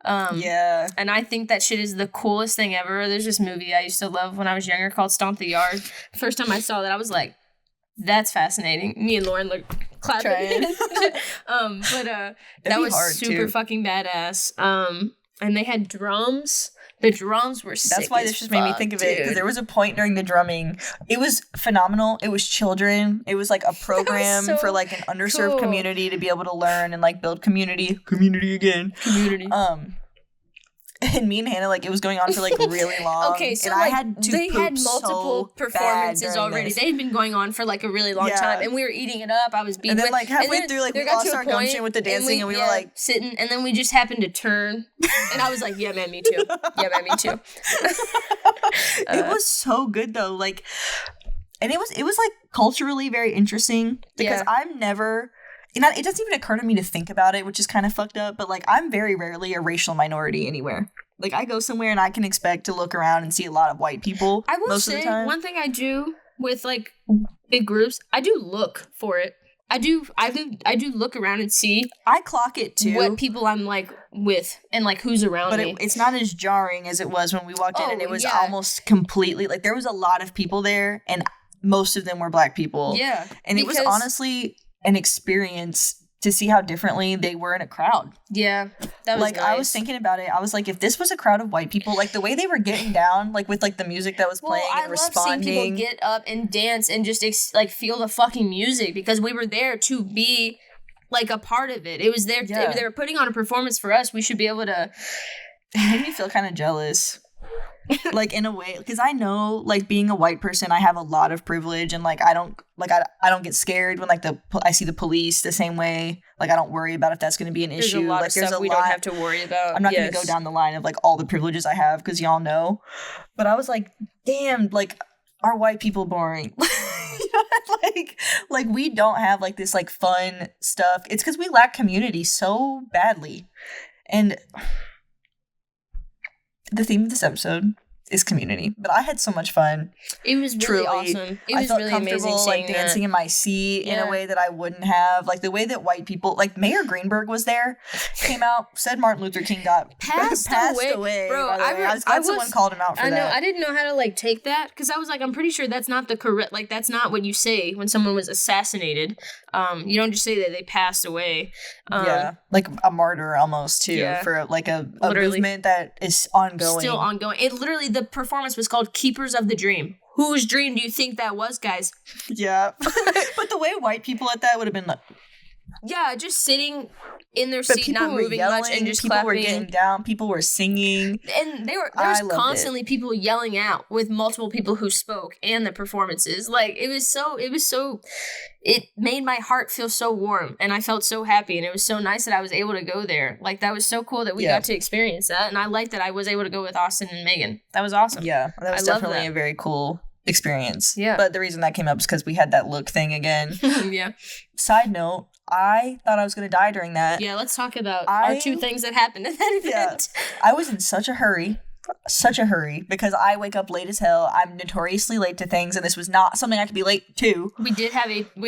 And I think that shit is the coolest thing ever. There's this movie I used to love when I was younger called Stomp the Yard. First time I saw that, I was like, that's fascinating. Me and Lauren look clapping. That was super fucking badass. And they had drums. The drums were sick. That's why this just made me think of it, because there was a point during the drumming. It was phenomenal. It was children. It was like a program for like an underserved community to be able to learn and like build community. And me and Hannah, like, it was going on for, like, really long. Okay, so, and like, I had to they had multiple performances already. They had been going on for, like, a really long time. And we were eating it up. I was beating it. And then, like, halfway through, like, we lost our gumption with the dancing. And we were, like... sitting. And then we just happened to turn. And I was like, yeah, man, me too. Yeah, man, me too. It was so good, though. Like... And it was, like, culturally very interesting. Because I'm never... it doesn't even occur to me to think about it, which is kind of fucked up, but, like, I'm very rarely a racial minority anywhere. Like, I go somewhere and I can expect to look around and see a lot of white people most of the time. One thing I do with, like, big groups, I do look for it. I do look around and see. I clock it, too. What people I'm, like, with and, like, who's around me. But it's not as jarring as it was when we walked in, and it was almost completely, like, there was a lot of people there, and most of them were black people. Yeah. And it was honestly... an experience to see how differently they were in a crowd. Yeah, that was like nice. I was thinking about it. I was like, if this was a crowd of white people, like the way they were getting down, like with like the music that was playing and responding. I love seeing people get up and dance and just like feel the fucking music because we were there to be like a part of it. It was there. Yeah. They were putting on a performance for us. We should be able to. It made me feel kind of jealous. Like in a way, because I know, like being a white person, I have a lot of privilege, and like I don't get scared when like I see the police the same way. Like I don't worry about if that's going to be an issue. Like there's a lot we don't have to worry about. I'm not going to go down the line of like all the privileges I have because y'all know. But I was like, damn, like are white people boring? like we don't have like this like fun stuff. It's because we lack community so badly, and. The theme of this episode is community. But I had so much fun. It was really awesome. It was really amazing seeing like dancing in my seat in a way that I wouldn't have. Like the way that white people, like Mayor Greenberg was there, came out, said Martin Luther King got passed away. Bro, I was glad someone called him out for that. I know, I didn't know how to like take that because I was like, I'm pretty sure that's not the correct, like that's not what you say when someone was assassinated. You don't just say that they passed away. Like a martyr almost too for like a movement that is ongoing. Still ongoing. It literally, the performance was called Keepers of the Dream. Whose dream do you think that was, guys? Yeah. But the way white people at that would have been like... Yeah, just sitting in their seat, not moving much, and just people clapping. Were getting down. People were singing. And there was constantly people yelling out with multiple people who spoke and the performances. Like, it made my heart feel so warm, and I felt so happy, and it was so nice that I was able to go there. Like, that was so cool that we got to experience that, and I like that I was able to go with Austin and Megan. That was awesome. Yeah, that was definitely a very cool experience. Yeah. But the reason that came up is because we had that look thing again. Yeah. Side note, I thought I was going to die during that. Yeah, let's talk about our two things that happened at that event. I was in such a hurry because I wake up late as hell. I'm notoriously late to things, and this was not something I could be late to. We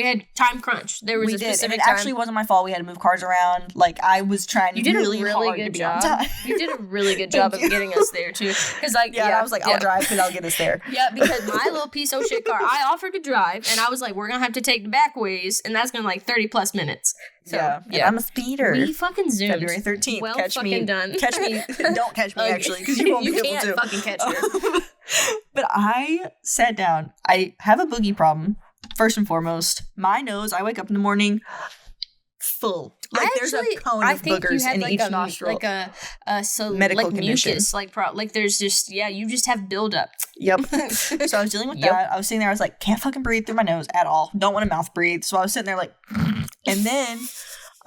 had time crunch. There was a specific time. It actually wasn't my fault. We had to move cars around. Like, I was trying really hard to be on time. You did a really good job of getting us there too. Because I was like, I'll drive because I'll get us there. Yeah, because my little piece of shit car, I offered to drive, and I was like, we're gonna have to take the back ways, and that's gonna like 30 plus minutes. So, yeah. I'm a speeder. We fucking zoomed. February 13th. Well catch fucking me. done. Catch me. Don't catch me, actually, because you won't be able to. You can't fucking catch her. But I sat down. I have a boogie problem, first and foremost. My nose, I wake up in the morning full. Like, there's a cone of boogers in each nostril. Like a medical like condition. Mucus, like there's just, you just have buildup. Yep. So I was dealing with that. I was sitting there, I was like, can't fucking breathe through my nose at all. Don't want to mouth breathe. So I was sitting there like, and then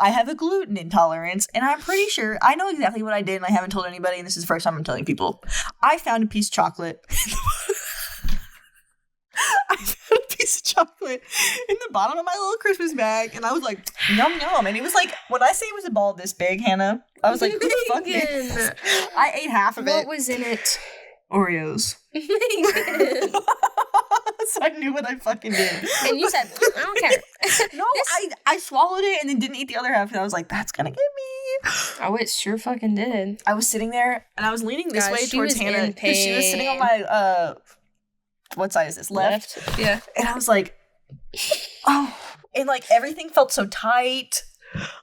I have a gluten intolerance, and I'm pretty sure I know exactly what I did, and I haven't told anybody, and this is the first time I'm telling people. I found a piece of chocolate. I found a piece of chocolate in the bottom of my little Christmas bag, and I was like, yum yum. And it was like, when I say it was a ball this big, Hannah, I was like, who the fuck is this? I ate half of it. What was in it? Oreos. So I knew what I fucking did. And you said, I don't care. No, I swallowed it and then didn't eat the other half, and I was like, that's gonna get me. Oh, it sure fucking did. I was sitting there, and I was leaning this way towards Hannah, because she was sitting on my, what side is this? Left? Yeah. And I was like, oh. And, like, everything felt so tight.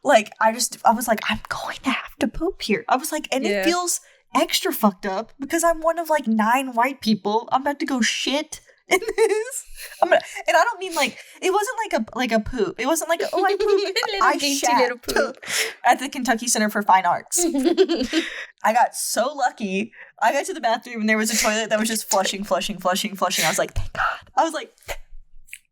Like, I was like, I'm going to have to poop here. I was like, and it feels extra fucked up because I'm one of, like, 9 white people. I'm about to go shit in this. And I don't mean, like, it wasn't like a poop. It wasn't like, I pooped. I shat poop at the Kentucky Center for Fine Arts. I got so lucky. I got to the bathroom and there was a toilet that was just flushing. I was like, thank God. I was like,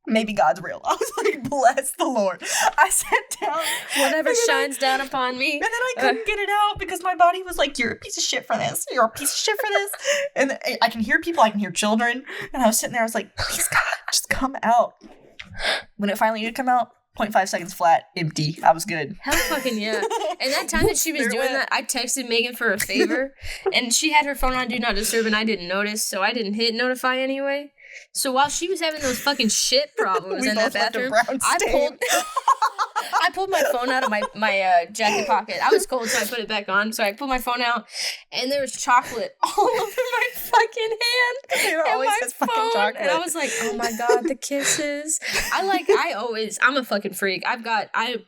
maybe God's real. I was like, bless the Lord. I sat down. Whatever shines down upon me. And then I couldn't get it out because my body was like, you're a piece of shit for this. You're a piece of shit for this. And I can hear people. I can hear children. And I was sitting there. I was like, please, God, just come out. When it finally did come out, 0.5 seconds flat, empty. I was good. Hell fucking yeah. And that time that she was doing that, I texted Megan for a favor. And she had her phone on Do Not Disturb, and I didn't notice. So I didn't hit notify anyway. So while she was having those fucking shit problems in that bathroom, I pulled my phone out of my jacket pocket. I was cold, so I put it back on. So I pulled my phone out, and there was chocolate all over my fucking hand and my phone. Chocolate. And I was like, oh my God, the kisses. I'm a fucking freak. I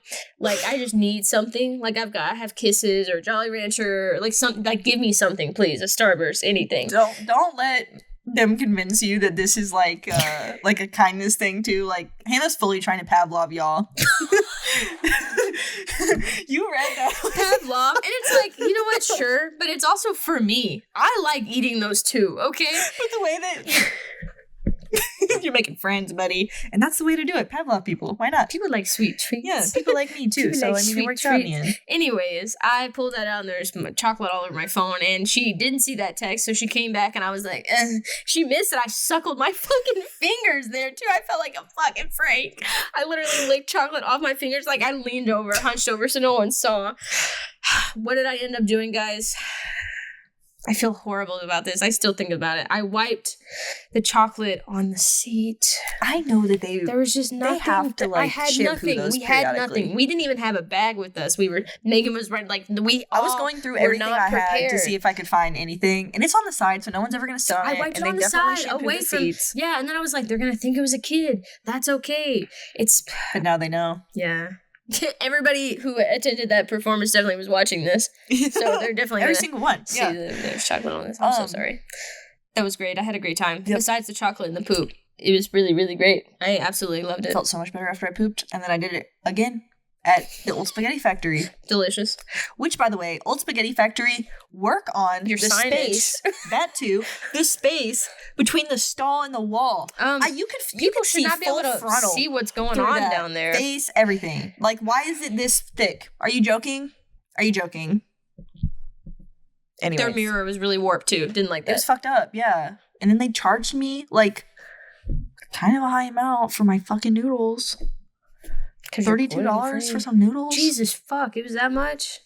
just need something. Like I have kisses or Jolly Rancher, like something. Like give me something, please. A Starburst, anything. Don't let them convince you that this is like a kindness thing too. Like Hannah's fully trying to Pavlov y'all. You read that Pavlov, and it's like, you know what, sure, but it's also for me. I like eating those too, okay? But the way that you're making friends, buddy, and that's the way to do it. Pavlov people, why not? People like sweet treats. Yeah, people like me too. So I mean, it works out in the end. Anyways, I pulled that out and there's chocolate all over my phone, and she didn't see that text, so she came back and I was like, she missed it. I suckled my fucking fingers there too. I felt like a fucking freak. I literally licked chocolate off my fingers. Like I leaned over, hunched over so no one saw. What did I end up doing, guys? I feel horrible about this. I still think about it. I wiped the chocolate on the seat. I know that there was just nothing. They have to like I had shampoo nothing. those We had periodically. nothing. We didn't even have a bag with us. Megan was right. Like I was going through everything I had to see if I could find anything, and it's on the side, so no one's ever gonna sit on it. I wiped and it on they the definitely side, shampooed away the from. seats. Yeah, and then I was like, they're gonna think it was a kid. That's okay. But now they know. Yeah. Everybody who attended that performance definitely was watching this, so they're definitely every single one. See there's chocolate on this. I'm so sorry. That was great. I had a great time. Yep. Besides the chocolate and the poop, it was really, really great. I absolutely loved it. Felt so much better after I pooped, and then I did it again at the Old Spaghetti Factory. Delicious. Which, by the way, Old Spaghetti Factory, work on your the signage. Space. That too. The space between the stall and the wall. You people could should not be able to see what's going on down there. Face, everything. Like, why is it this thick? Are you joking? Are you joking? Anyways. Their mirror was really warped too. Didn't like that. It was fucked up, yeah. And then they charged me like kind of a high amount for my fucking noodles. $32 for some noodles? Jesus fuck, it was that much?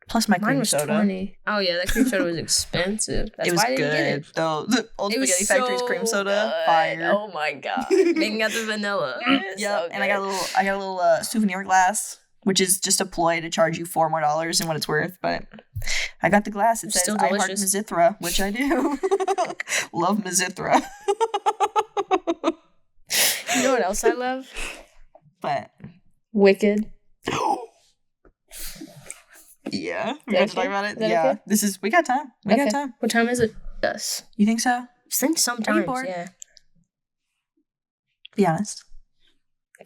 Plus my cream soda. $20. Oh yeah, that cream soda was expensive. That's why I didn't get it. Though the Old Spaghetti Factory's cream soda, fire. Oh my god. Megan got the vanilla. Yep, so and I got a little souvenir glass, which is just a ploy to charge you $4 more than what it's worth, but I got the glass. It says I heart Mizithra, which I do. Love Mizithra. You know what else I love? But Wicked. Yeah, we got to talk about it. Yeah, okay? We got time. We got time. What time is it? Yes. You think so? I think sometimes. Yeah. Be honest.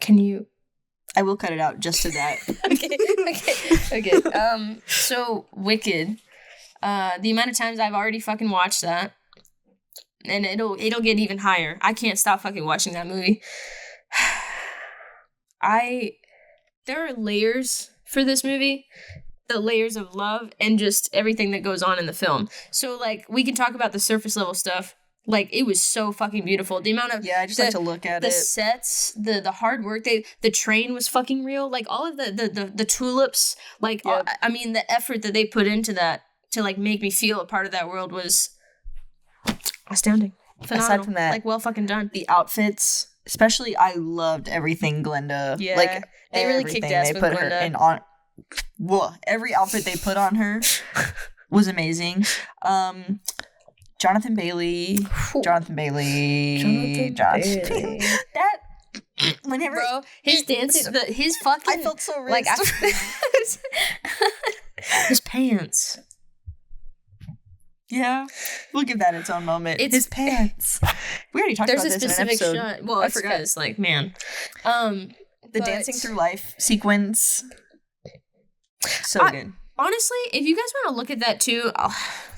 Can you? I will cut it out just to that. Okay. So Wicked. The amount of times I've already fucking watched that, and it'll get even higher. I can't stop fucking watching that movie. There are layers for this movie, the layers of love and just everything that goes on in the film. So like we can talk about the surface level stuff. Like it was so fucking beautiful. The amount of I just like to look at the sets, the hard work. The train was fucking real. Like all of the tulips. Like I mean the effort that they put into that to like make me feel a part of that world was astounding. Phenomenal. Aside from that, like well fucking done. The outfits. Especially, I loved everything Glinda. Yeah, like they really kicked ass they with put Glinda. her in on. Well, every outfit they put on her was amazing. Jonathan Bailey. That whenever bro, his dancing, his fucking. I felt so rich. Like his pants. Yeah, we'll give that its own moment. It's his pants. We already talked about this in an episode. Shot. Well, I forgot. It's like, man. The dancing through life sequence. So good. Honestly, if you guys want to look at that too,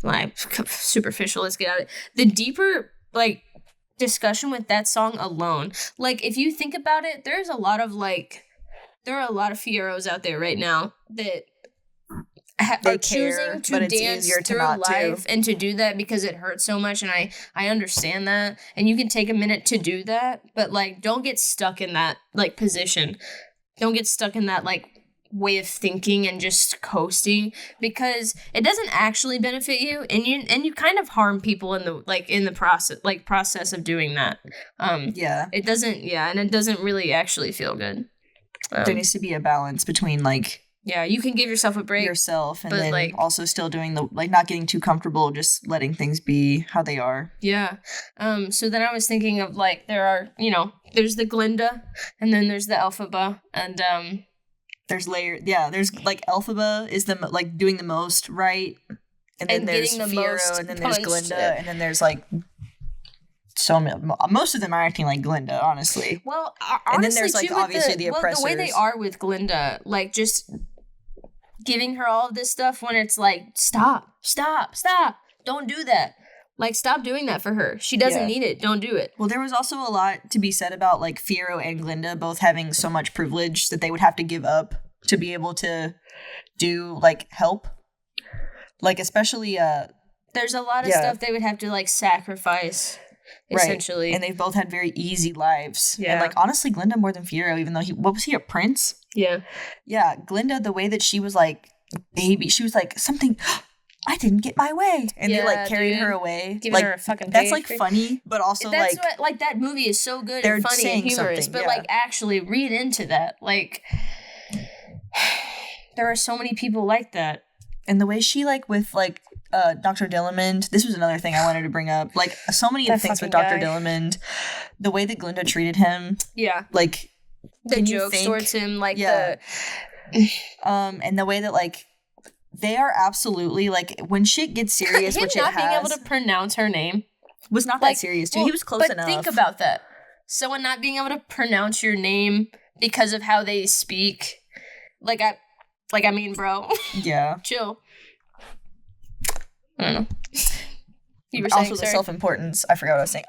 like superficial, let's get out of it. The deeper, like, discussion with that song alone. Like, if you think about it, there are a lot of Fieros out there right now that are choosing to dance through life and to do that because it hurts so much, and I understand that, and you can take a minute to do that, but like don't get stuck in that like position. Don't get stuck in that like way of thinking and just coasting, because it doesn't actually benefit you, and you kind of harm people in the process of doing that. It doesn't really actually feel good. There needs to be a balance between like you can give yourself a break yourself, and then like, also still doing the like not getting too comfortable, just letting things be how they are. Yeah. So then I was thinking of like there are there's the Glinda, and then there's the Elphaba, and there's there's like Elphaba is the like doing the most right, and then there's Fiero, and then there's Glinda, and then there's like most of them are acting like Glinda, honestly. Well, and then there's like obviously the oppressors. The way they are with Glinda, like just giving her all of this stuff when it's like stop, don't do that. Like, stop doing that for her. She doesn't need it. Don't do it. Well, there was also a lot to be said about, like, Fiero and Glinda both having so much privilege that they would have to give up to be able to do, like, help. Like, especially, there's a lot of stuff they would have to, like, sacrifice, essentially. Right. And they've both had very easy lives. Yeah. And, like, honestly, Glinda more than Fiero, even though what was he, a prince? Yeah. Yeah, Glinda, the way that she was, like, baby, she was, like, something... I didn't get my way, and they like carried her away, giving her a fucking that's like funny, but also that's what, like that movie is so good and funny and humorous, but like actually read into that, like there are so many people like that, and the way she like with like Dr. Dillamond, this was another thing I wanted to bring up, like so many of the things with Dr. Dillamond, the way that Glinda treated him, like the jokes towards him, like and the way that like they are absolutely like when shit gets serious, which it has. Being able to pronounce her name was not that serious too. He was close enough. But think about that. Someone not being able to pronounce your name because of how they speak. I mean, bro. Yeah. Chill. I don't know. You were saying, also the self-importance. I forgot what I was saying.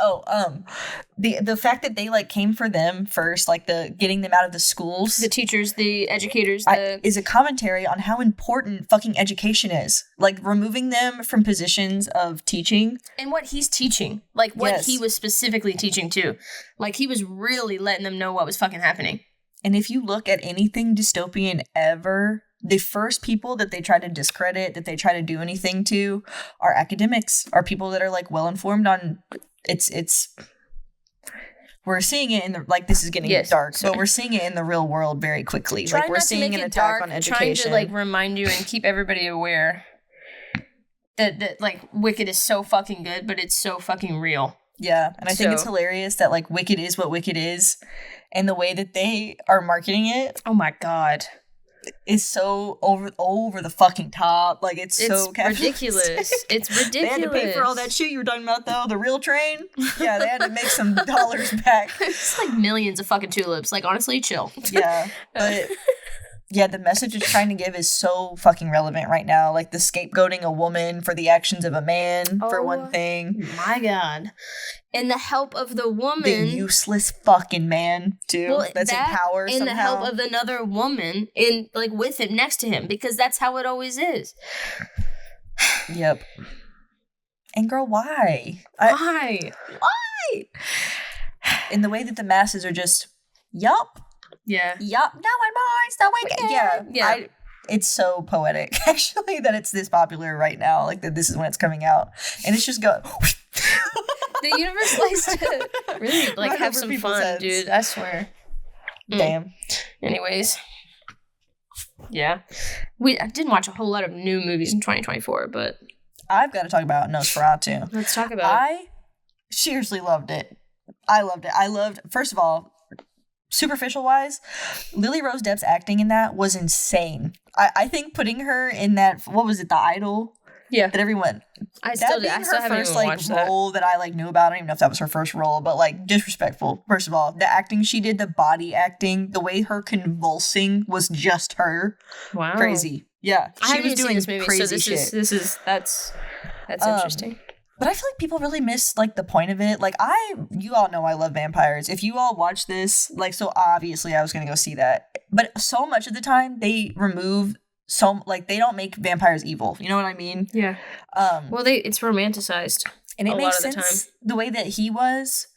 The fact that they like came for them first, like the getting them out of the schools, the teachers, the educators, is a commentary on how important fucking education is. Like removing them from positions of teaching and what he's teaching, like what he was specifically teaching too. Like he was really letting them know what was fucking happening. And if you look at anything dystopian ever, the first people that they try to discredit, that they try to do anything to, are academics, are people that are like well informed on it's we're seeing it in the like this is getting dark, but we're seeing it in the real world very quickly. Like we're seeing an attack on education. Trying to like remind you and keep everybody aware that like Wicked is so fucking good, but it's so fucking real. Yeah, and I think it's hilarious that like Wicked is what Wicked is, and the way that they are marketing it. Oh my god. Is so over the fucking top. Like it's so ridiculous. It's ridiculous. They had to pay for all that shit you were talking about though. The real train. Yeah, they had to make some dollars back. It's like millions of fucking tulips. Like honestly, chill. Yeah, but yeah, the message it's trying to give is so fucking relevant right now. Like the scapegoating a woman for the actions of a man, for one thing. My God. And the help of the woman. The useless fucking man, too. Well, that's in power somehow. And the help of another woman in like with him, next to him. Because that's how it always is. Yep. And girl, why? Why? In the way that the masses are just, yup. Yeah. Yup. No one mourns the wicked. Yeah. It's so poetic, actually, that it's this popular right now. Like, that this is when it's coming out. And it's just going... The universe likes to really, like, have some fun, heads. Dude. I swear. Damn. Anyways. Yeah. I didn't watch a whole lot of new movies in 2024, but... I've got to talk about Nosferatu. Let's talk about it. I seriously loved it. I loved, first of all... Superficial wise, Lily Rose Depp's acting in that was insane. I think putting her in that, what was it, The Idol? Yeah. That everyone. I still haven't first like role that I like knew about. I don't even know if that was her first role, but like disrespectful. First of all, the acting she did, the body acting, the way her convulsing was just her. Wow. Crazy. Yeah. She was doing this movie, crazy shit. That's interesting. But I feel like people really miss, like, the point of it. Like, you all know I love vampires. If you all watch this, like, so obviously I was going to go see that. But so much of the time, they remove they don't make vampires evil. You know what I mean? Yeah. Well, it's romanticized. And it makes sense the way that he was.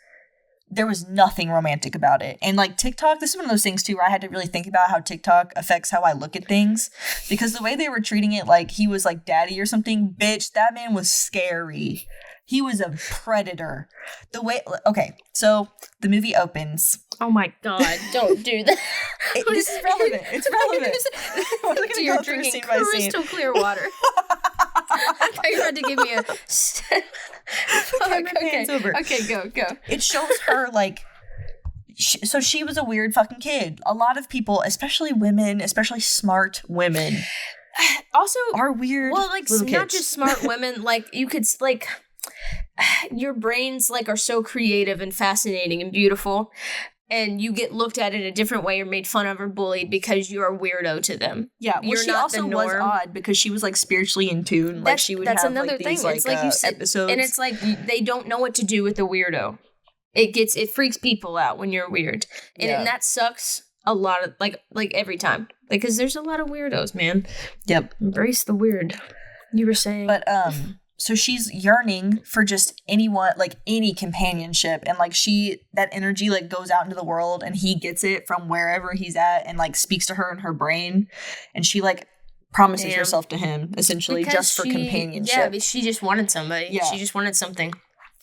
There was nothing romantic about it. And, like, TikTok, this is one of those things, too, where I had to really think about how TikTok affects how I look at things. Because the way they were treating it like he was, like, daddy or something, bitch, that man was scary. He was a predator. Okay, so the movie opens. Oh, my God, don't do that. This is relevant. It's relevant. You're drinking crystal clear water. I thought you had to give me a... Okay, go. It shows her, like... So she was a weird fucking kid. A lot of people, especially women, especially smart women... Also... are weird. Well, like, not kids. just smart women. Like, you could, like... Your brains, like, are so creative and fascinating and beautiful. And you get looked at in a different way or made fun of or bullied because you're a weirdo to them. Yeah, well, she also was odd because she was, like, spiritually in tune. Like, she would have, another like, thing. These, like, it's like you said, episodes. And it's like they don't know what to do with the weirdo. It freaks people out when you're weird. And that sucks a lot of, like every time. Because there's a lot of weirdos, man. Yep. Embrace the weird. You were saying. But, so she's yearning for just anyone, like any companionship. And like that energy like goes out into the world and he gets it from wherever he's at and like speaks to her in her brain. And she like promises herself to him, essentially, because just for companionship. Yeah, but she just wanted somebody. Yeah. She just wanted something.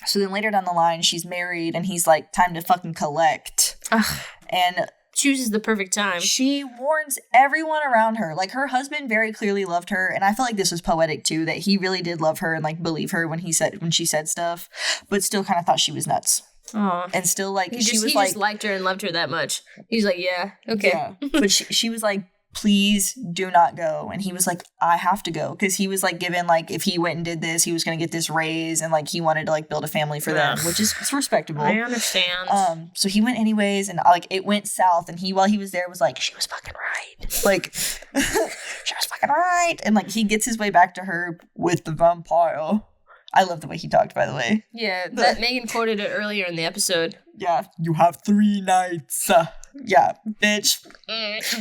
So then later down the line, she's married, and he's like, time to fucking collect. Ugh. And chooses the perfect time. She warns everyone around her. Like, her husband very clearly loved her, and I feel like this was poetic too, that he really did love her and like believe her when she said stuff, but still kind of thought she was nuts. Oh, and still like he just liked her and loved her that much. He's like, yeah, okay. Yeah. But she was like, please do not go. And he was like, I have to go, because he was like given like, if he went and did this, he was going to get this raise, and like he wanted to like build a family for them, which is respectable. I understand. So he went anyways, and like it went south, and while he was there was like, she was fucking right, like she was fucking right, and like he gets his way back to her with the vampire. I love the way he talked, by the way. Yeah, that Megan quoted it earlier in the episode. Yeah, you have 3 nights. Yeah, bitch.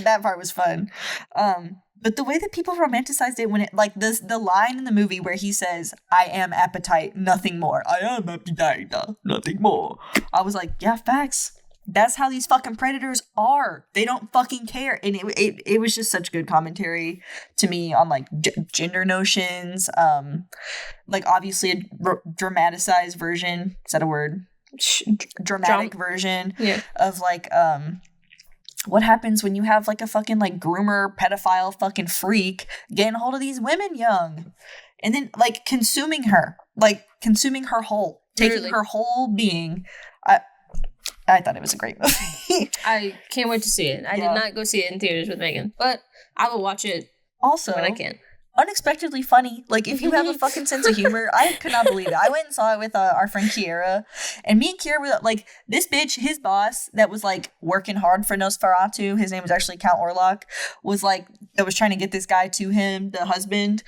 That part was fun. But the way that people romanticized it when it, like, the line in the movie where he says, I am appetite, nothing more. I am appetite, nothing more. I was like, yeah, facts. That's how these fucking predators are. They don't fucking care. And it was just such good commentary to me on like gender notions. Like obviously a dramatized version. Is that a word? Dramatic version of like what happens when you have like a fucking like groomer pedophile fucking freak getting a hold of these women young, and then like consuming her whole, taking her whole being. I thought it was a great movie. I can't wait to see it. I did not go see it in theaters with Megan, but I will watch it also when I can. Unexpectedly funny. Like, if you have a fucking sense of humor, I could not believe it. I went and saw it with our friend Kiera, and me and Kiera were like, this bitch, his boss that was like working hard for Nosferatu, his name was actually Count Orlok, was like, that was trying to get this guy to him, the husband,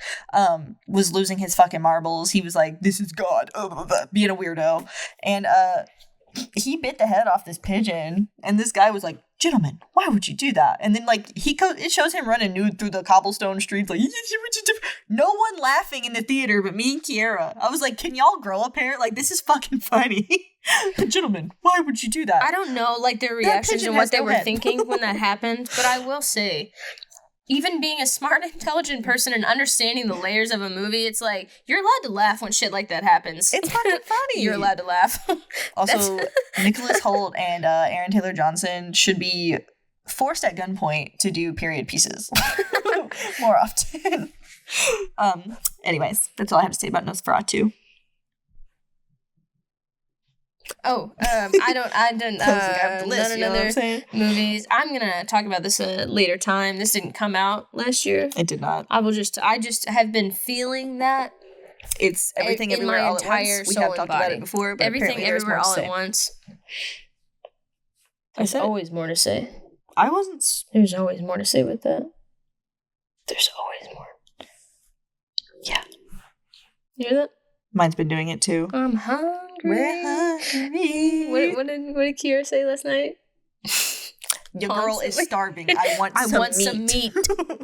was losing his fucking marbles. He was like, this is God, being a weirdo. And he bit the head off this pigeon, and this guy was like, gentlemen, why would you do that? And then like it shows him running nude through the cobblestone streets, like no one laughing in the theater but me and Kiera. I was like, can y'all grow up here? Like, this is fucking funny. Gentlemen, why would you do that? I don't know like their reactions and what they were thinking when that happened, but I will say, even being a smart, intelligent person and understanding the layers of a movie, it's like, you're allowed to laugh when shit like that happens. It's fucking funny. You're allowed to laugh. Also, Nicholas Hoult and Aaron Taylor Johnson should be forced at gunpoint to do period pieces more often. Anyways, that's all I have to say about Nosferatu. I don't none other movies. I'm gonna talk about this a later time. This didn't come out last year. It did not. I just have been feeling that. It's everything everywhere all at once. We have talked about it before, but everything everywhere all at once. There's always more to say. There's always more to say with that. There's always more. Yeah. You hear that? Mine's been doing it too. I'm hungry. We're hungry. What did Kiera say last night? Your girl is starving. I want some meat.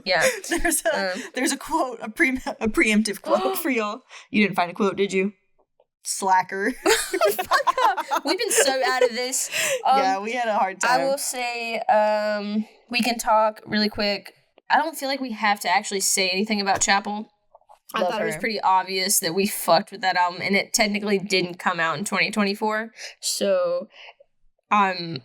Yeah. There's a quote, a preemptive quote for y'all. You didn't find a quote, did you? Slacker. Fuck up. We've been so out of this. Yeah, we had a hard time. I will say, we can talk really quick. I don't feel like we have to actually say anything about Chapel. I thought it was pretty obvious that we fucked with that album, and it technically didn't come out in 2024. So, yeah.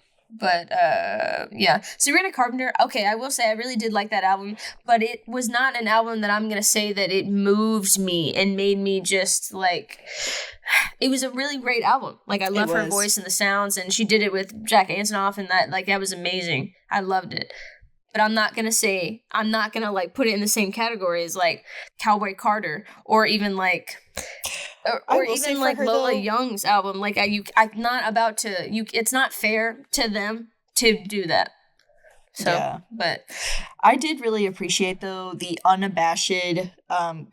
Sabrina Carpenter, okay, I will say I really did like that album, but it was not an album that I'm gonna say that it moved me and made me just like, it was a really great album. Like, I love her voice and the sounds, and she did it with Jack Antonoff, and that was amazing. I loved it. But I'm not gonna like put it in the same category as like Cowboy Carter or even like Lola Young's album. Like I'm not about to. It's not fair to them to do that. So, yeah. But I did really appreciate though the unabashed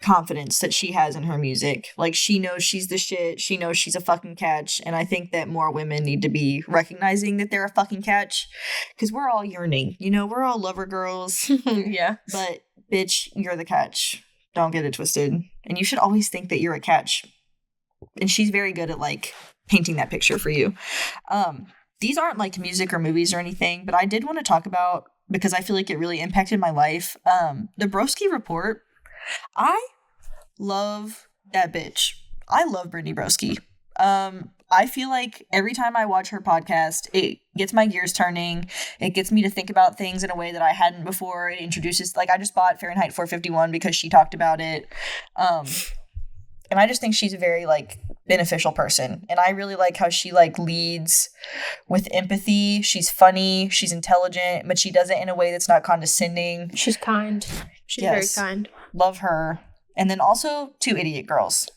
confidence that she has in her music. Like, she knows she's the shit. She knows she's a fucking catch, and I think that more women need to be recognizing that they're a fucking catch, because we're all yearning. You know, we're all lover girls. Yeah. But bitch, you're the catch. Don't get it twisted. And you should always think that you're a catch. And she's very good at like painting that picture for you. These aren't like music or movies or anything, but I did want to talk about because I feel like it really impacted my life. The Broski report. I love that bitch. I love Brittany Broski. I feel like every time I watch her podcast, it gets my gears turning. It gets me to think about things in a way that I hadn't before. It introduces, like, I just bought Fahrenheit 451 because she talked about it. And I just think she's a very, like, beneficial person. And I really like how she, like, leads with empathy. She's funny. She's intelligent. But she does it in a way that's not condescending. She's kind. She's very kind. Love her. And then also Two Idiot Girls.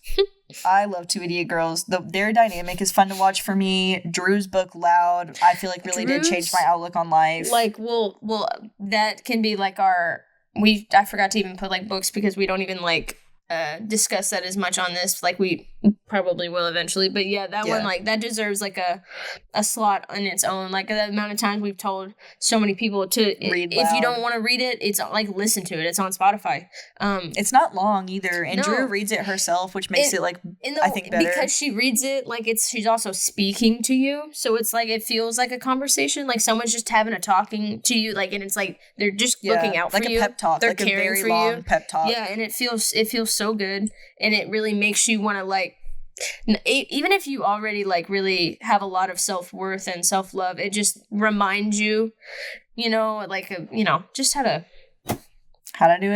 I love Two Idiot Girls. Their dynamic is fun to watch for me. Drew's book, Loud, I feel like really did change my outlook on life. Like, well, that can be like I forgot to even put like books because we don't even like discuss that as much on this. Like, we probably will eventually, but yeah, that one, like, that deserves like a slot on its own. Like, the amount of times we've told so many people to read if you don't want to read it, it's like, listen to it. It's on Spotify. It's not long either, and Drew reads it herself, which makes it like I think better because she reads it like she's also speaking to you, so it's like it feels like a conversation, like someone's just having a talking to you, like, and it's like they're just looking out for you, like a pep talk, they're like caring a very for long you. Pep talk. Yeah, and it feels so good, and it really makes you want to, like, even if you already like really have a lot of self-worth and self-love, it just reminds you, like, just how to do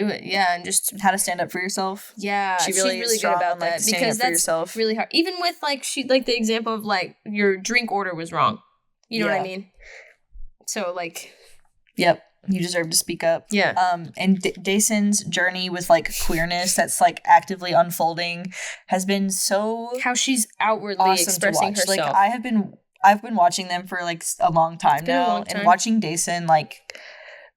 it. Yeah, and just how to stand up for yourself. Yeah, she's really good about that, because that's really hard. Even with like the example of like your drink order was wrong. You know what I mean? So like, yep. You deserve to speak up. Yeah. And Dayson's journey with like queerness that's like actively unfolding has been so how she's outwardly awesome expressing herself. Like, I've been watching them for like a long time now, and watching Dayson like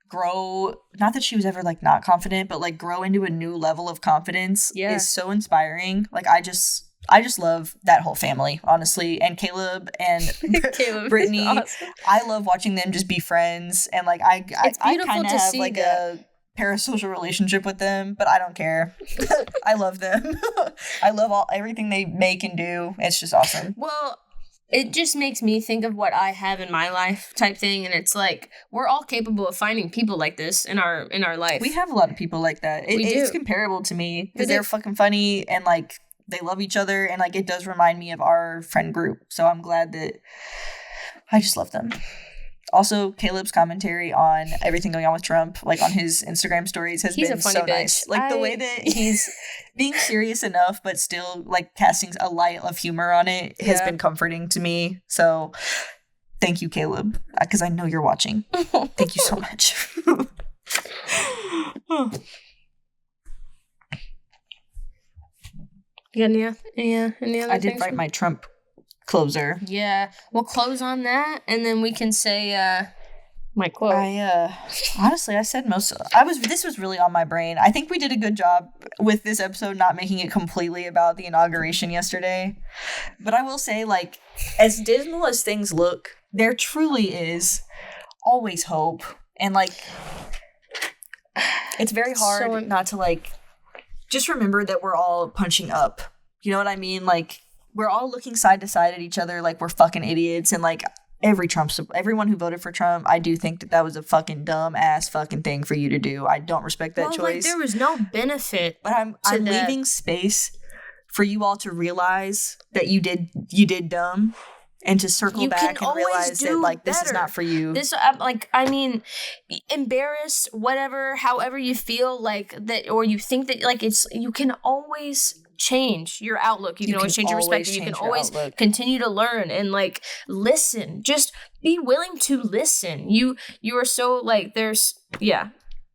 grow, not that she was ever like not confident, but like grow into a new level of confidence is so inspiring. Like, I just love that whole family, honestly. And Caleb and Brittany, awesome. I love watching them just be friends. And like, I kind of have like a parasocial relationship with them, but I don't care. I love them. I love everything they make and do. It's just awesome. Well, it just makes me think of what I have in my life type thing. And it's like, we're all capable of finding people like this in our life. We have a lot of people like that. It's comparable to me because they're fucking funny and like, they love each other, and like, it does remind me of our friend group. So I'm glad that I just love them. Also, Caleb's commentary on everything going on with Trump, like on his Instagram stories, has been so nice. Like, the way that he's being serious enough, but still like casting a light of humor on it has been comforting to me. So thank you, Caleb, because I know you're watching. Thank you so much. Any other I did write my Trump closer. Yeah, we'll close on that, and then we can say my quote. Honestly, I said this was really on my brain. I think we did a good job with this episode not making it completely about the inauguration yesterday. But I will say, like, as dismal as things look, there truly is always hope. And like, it's very hard not to like just remember that we're all punching up. You know what I mean? Like, we're all looking side to side at each other like we're fucking idiots. And like, everyone who voted for Trump, I do think that was a fucking dumb ass fucking thing for you to do. I don't respect that choice. Like, there was no benefit. But I'm leaving space for you all to realize that you did dumb. And to circle back and realize that, like, this is not for you. Embarrassed, whatever, however you feel, like, that, or you think that, like, you can always change your outlook. You can always change your perspective. You can always continue to learn and, like, listen. Just be willing to listen. You are so, like, And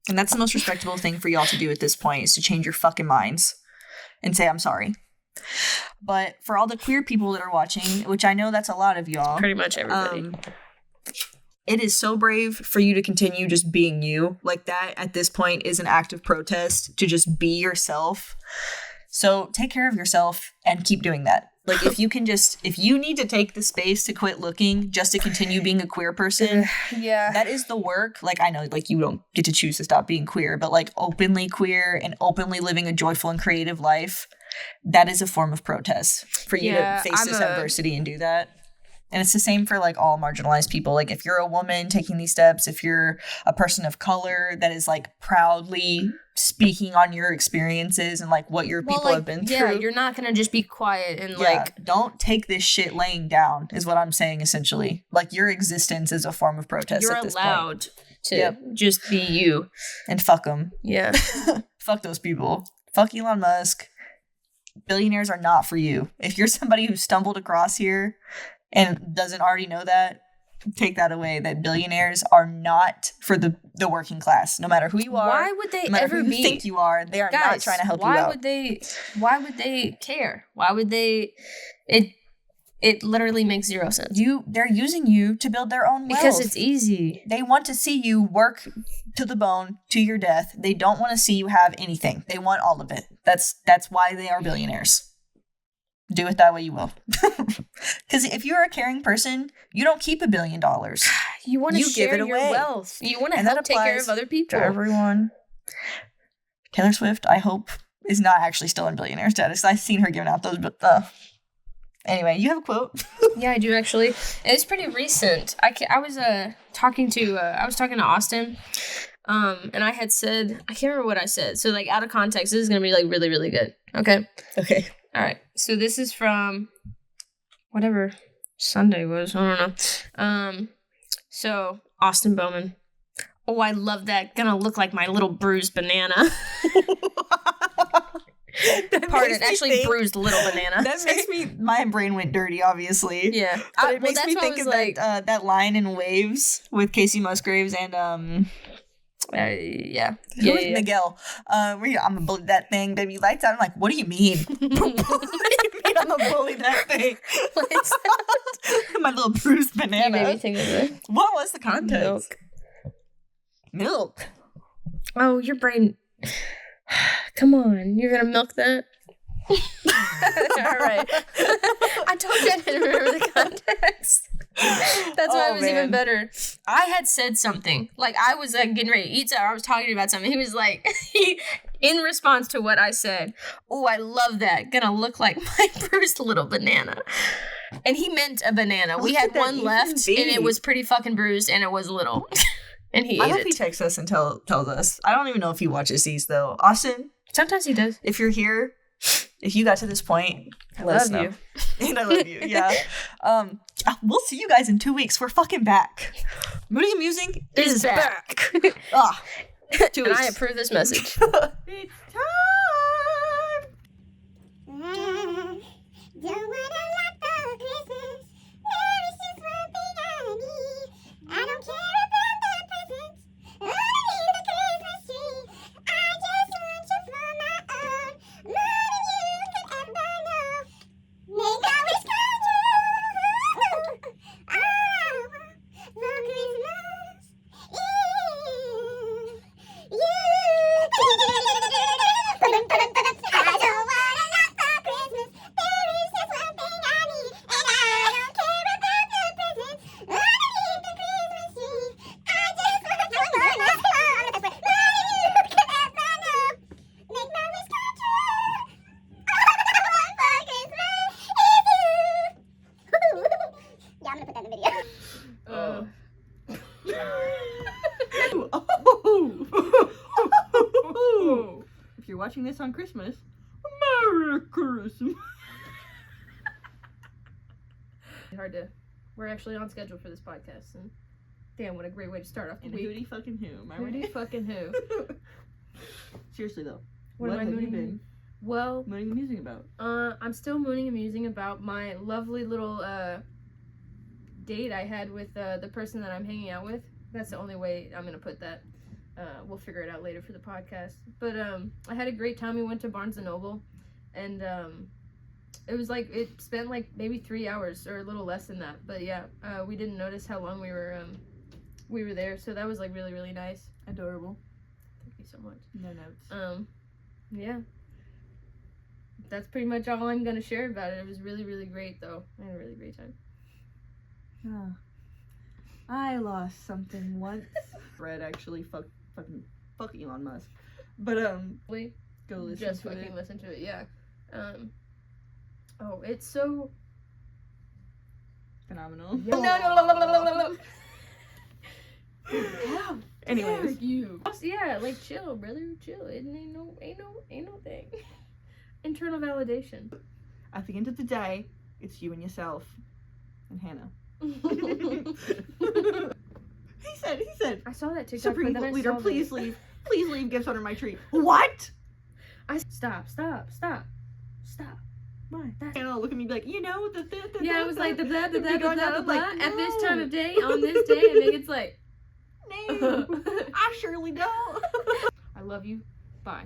that's the most respectable thing for y'all to do at this point, is to change your fucking minds and say, I'm sorry. But for all the queer people that are watching, which I know that's a lot of y'all. Pretty much everybody. It is so brave for you to continue just being you. Like, that at this point is an act of protest, to just be yourself. So take care of yourself and keep doing that. Like, if you need to take the space to quit looking just to continue being a queer person, that is the work. Like, I know, like, you don't get to choose to stop being queer, but like, openly queer and openly living a joyful and creative life, that is a form of protest for you to face this adversity and do that. And it's the same for like all marginalized people. Like if you're a woman taking these steps, if you're a person of color that is like proudly speaking on your experiences and like what your people have been through. Yeah, you're not gonna just be quiet and like don't take this shit laying down is what I'm saying essentially. Like your existence is a form of protest at this point. You're allowed to just be you. And fuck them. Yeah. Fuck those people. Fuck Elon Musk. Billionaires are not for you. If you're somebody who stumbled across here and doesn't already know that, take that away, that billionaires are not for the working class. No matter who you are. Why would they ever be? You think you are. They are not trying to help you out. Why would they care? Why would they? It literally makes zero sense. They're using you to build their own wealth. Because it's easy. They want to see you work to the bone to your death. They don't want to see you have anything. They want all of it. That's why they are billionaires. Do it that way you will. Because if you're a caring person, you don't keep $1 billion. You want to share your wealth. You want to help take care of other people. To everyone. Taylor Swift, I hope, is not actually still in billionaire status. I've seen her giving out those, but anyway, you have a quote. Yeah, I do actually. It's pretty recent. I was talking to Austin, and I had said, I can't remember what I said. So like out of context, this is gonna be like really really good. Okay. Okay. All right. So this is from whatever Sunday was. I don't know. So Austin Bowman. Oh, I love that. Gonna look like my little bruised banana. Pardon, actually bruised little banana. That makes me, my brain went dirty, obviously. Yeah. But it makes me think of like, that line in Waves with Casey Musgraves and, Who is Miguel? I'm gonna bully that thing, baby. Lights out. I'm like, what do you mean? What do you mean I'm gonna bully that thing? My little bruised banana. You made me think of it. What was the context? Milk. Oh, your brain. Come on, you're gonna milk that? All right. I told you I didn't remember the context. That's why it was even better. I had said something. Like, I was getting ready to eat, so I was talking about something. He was like, in response to what I said, oh, I love that. Gonna look like my bruised little banana. And he meant a banana. We had one left, and it was pretty fucking bruised, and it was little. And he ate it. I hope he texts us and tells us. I don't even know if he watches these, though. Austin? Sometimes he does. If you're here, if you got to this point, let us know. And I love you, yeah. We'll see you guys in 2 weeks. We're fucking back. Mooning and Musing is back. 2 weeks. And I approve this message. It's time. Don't want a lot for Christmas. There is just one thing I need. I don't care about the presents underneath the Christmas tree. I just want you for my own, more than you could ever know. Make my wish come true. All I want for Christmas is you. I don't want a lot for Christmas. There is just one thing I need, and I don't care about the presents underneath the Christmas tree. I just want you for my own, more than you could ever know. Make my wish come true. All I want for Christmas is you. Yeah, I'm gonna put that in the video. If you're watching this on Christmas, Merry Christmas. Hard to. We're actually on schedule for this podcast, and damn, what a great way to start off the And week. who fucking who? Am I Who right? fucking who? Seriously though, What am I have you mooning? been Well, mooning and musing about? I'm still mooning and musing about my lovely little date I had with the person that I'm hanging out with. That's the only way I'm gonna put that. We'll figure it out later for the podcast. But I had a great time. We went to Barnes and Noble, and it was like it spent like maybe 3 hours or a little less than that. But yeah, we didn't notice how long we were there. So that was like really really nice. Adorable. Thank you so much. No notes. Yeah. That's pretty much all I'm gonna share about it. It was really really great though. I had a really great time. I lost something once. Fred actually fuck Elon Musk. But Wait, go listen just to fucking it. listen to it. Yeah. Oh, it's so. phenomenal. No. Anyways, You. Yeah, like chill, brother. Chill. It ain't no thing. Internal validation. at the end of the day, it's you and yourself. And Hannah. He said, I saw that TikTok. Supreme but then I leader, saw please that. leave. Please leave gifts under my tree. What? Stop. Why? Hannah look at me like, you know, the Yeah, I was like the blah blah blah Big blah on blah that, blah like, at this no. time of day on this day, and Megan's like, no, I surely don't. I love you. Bye.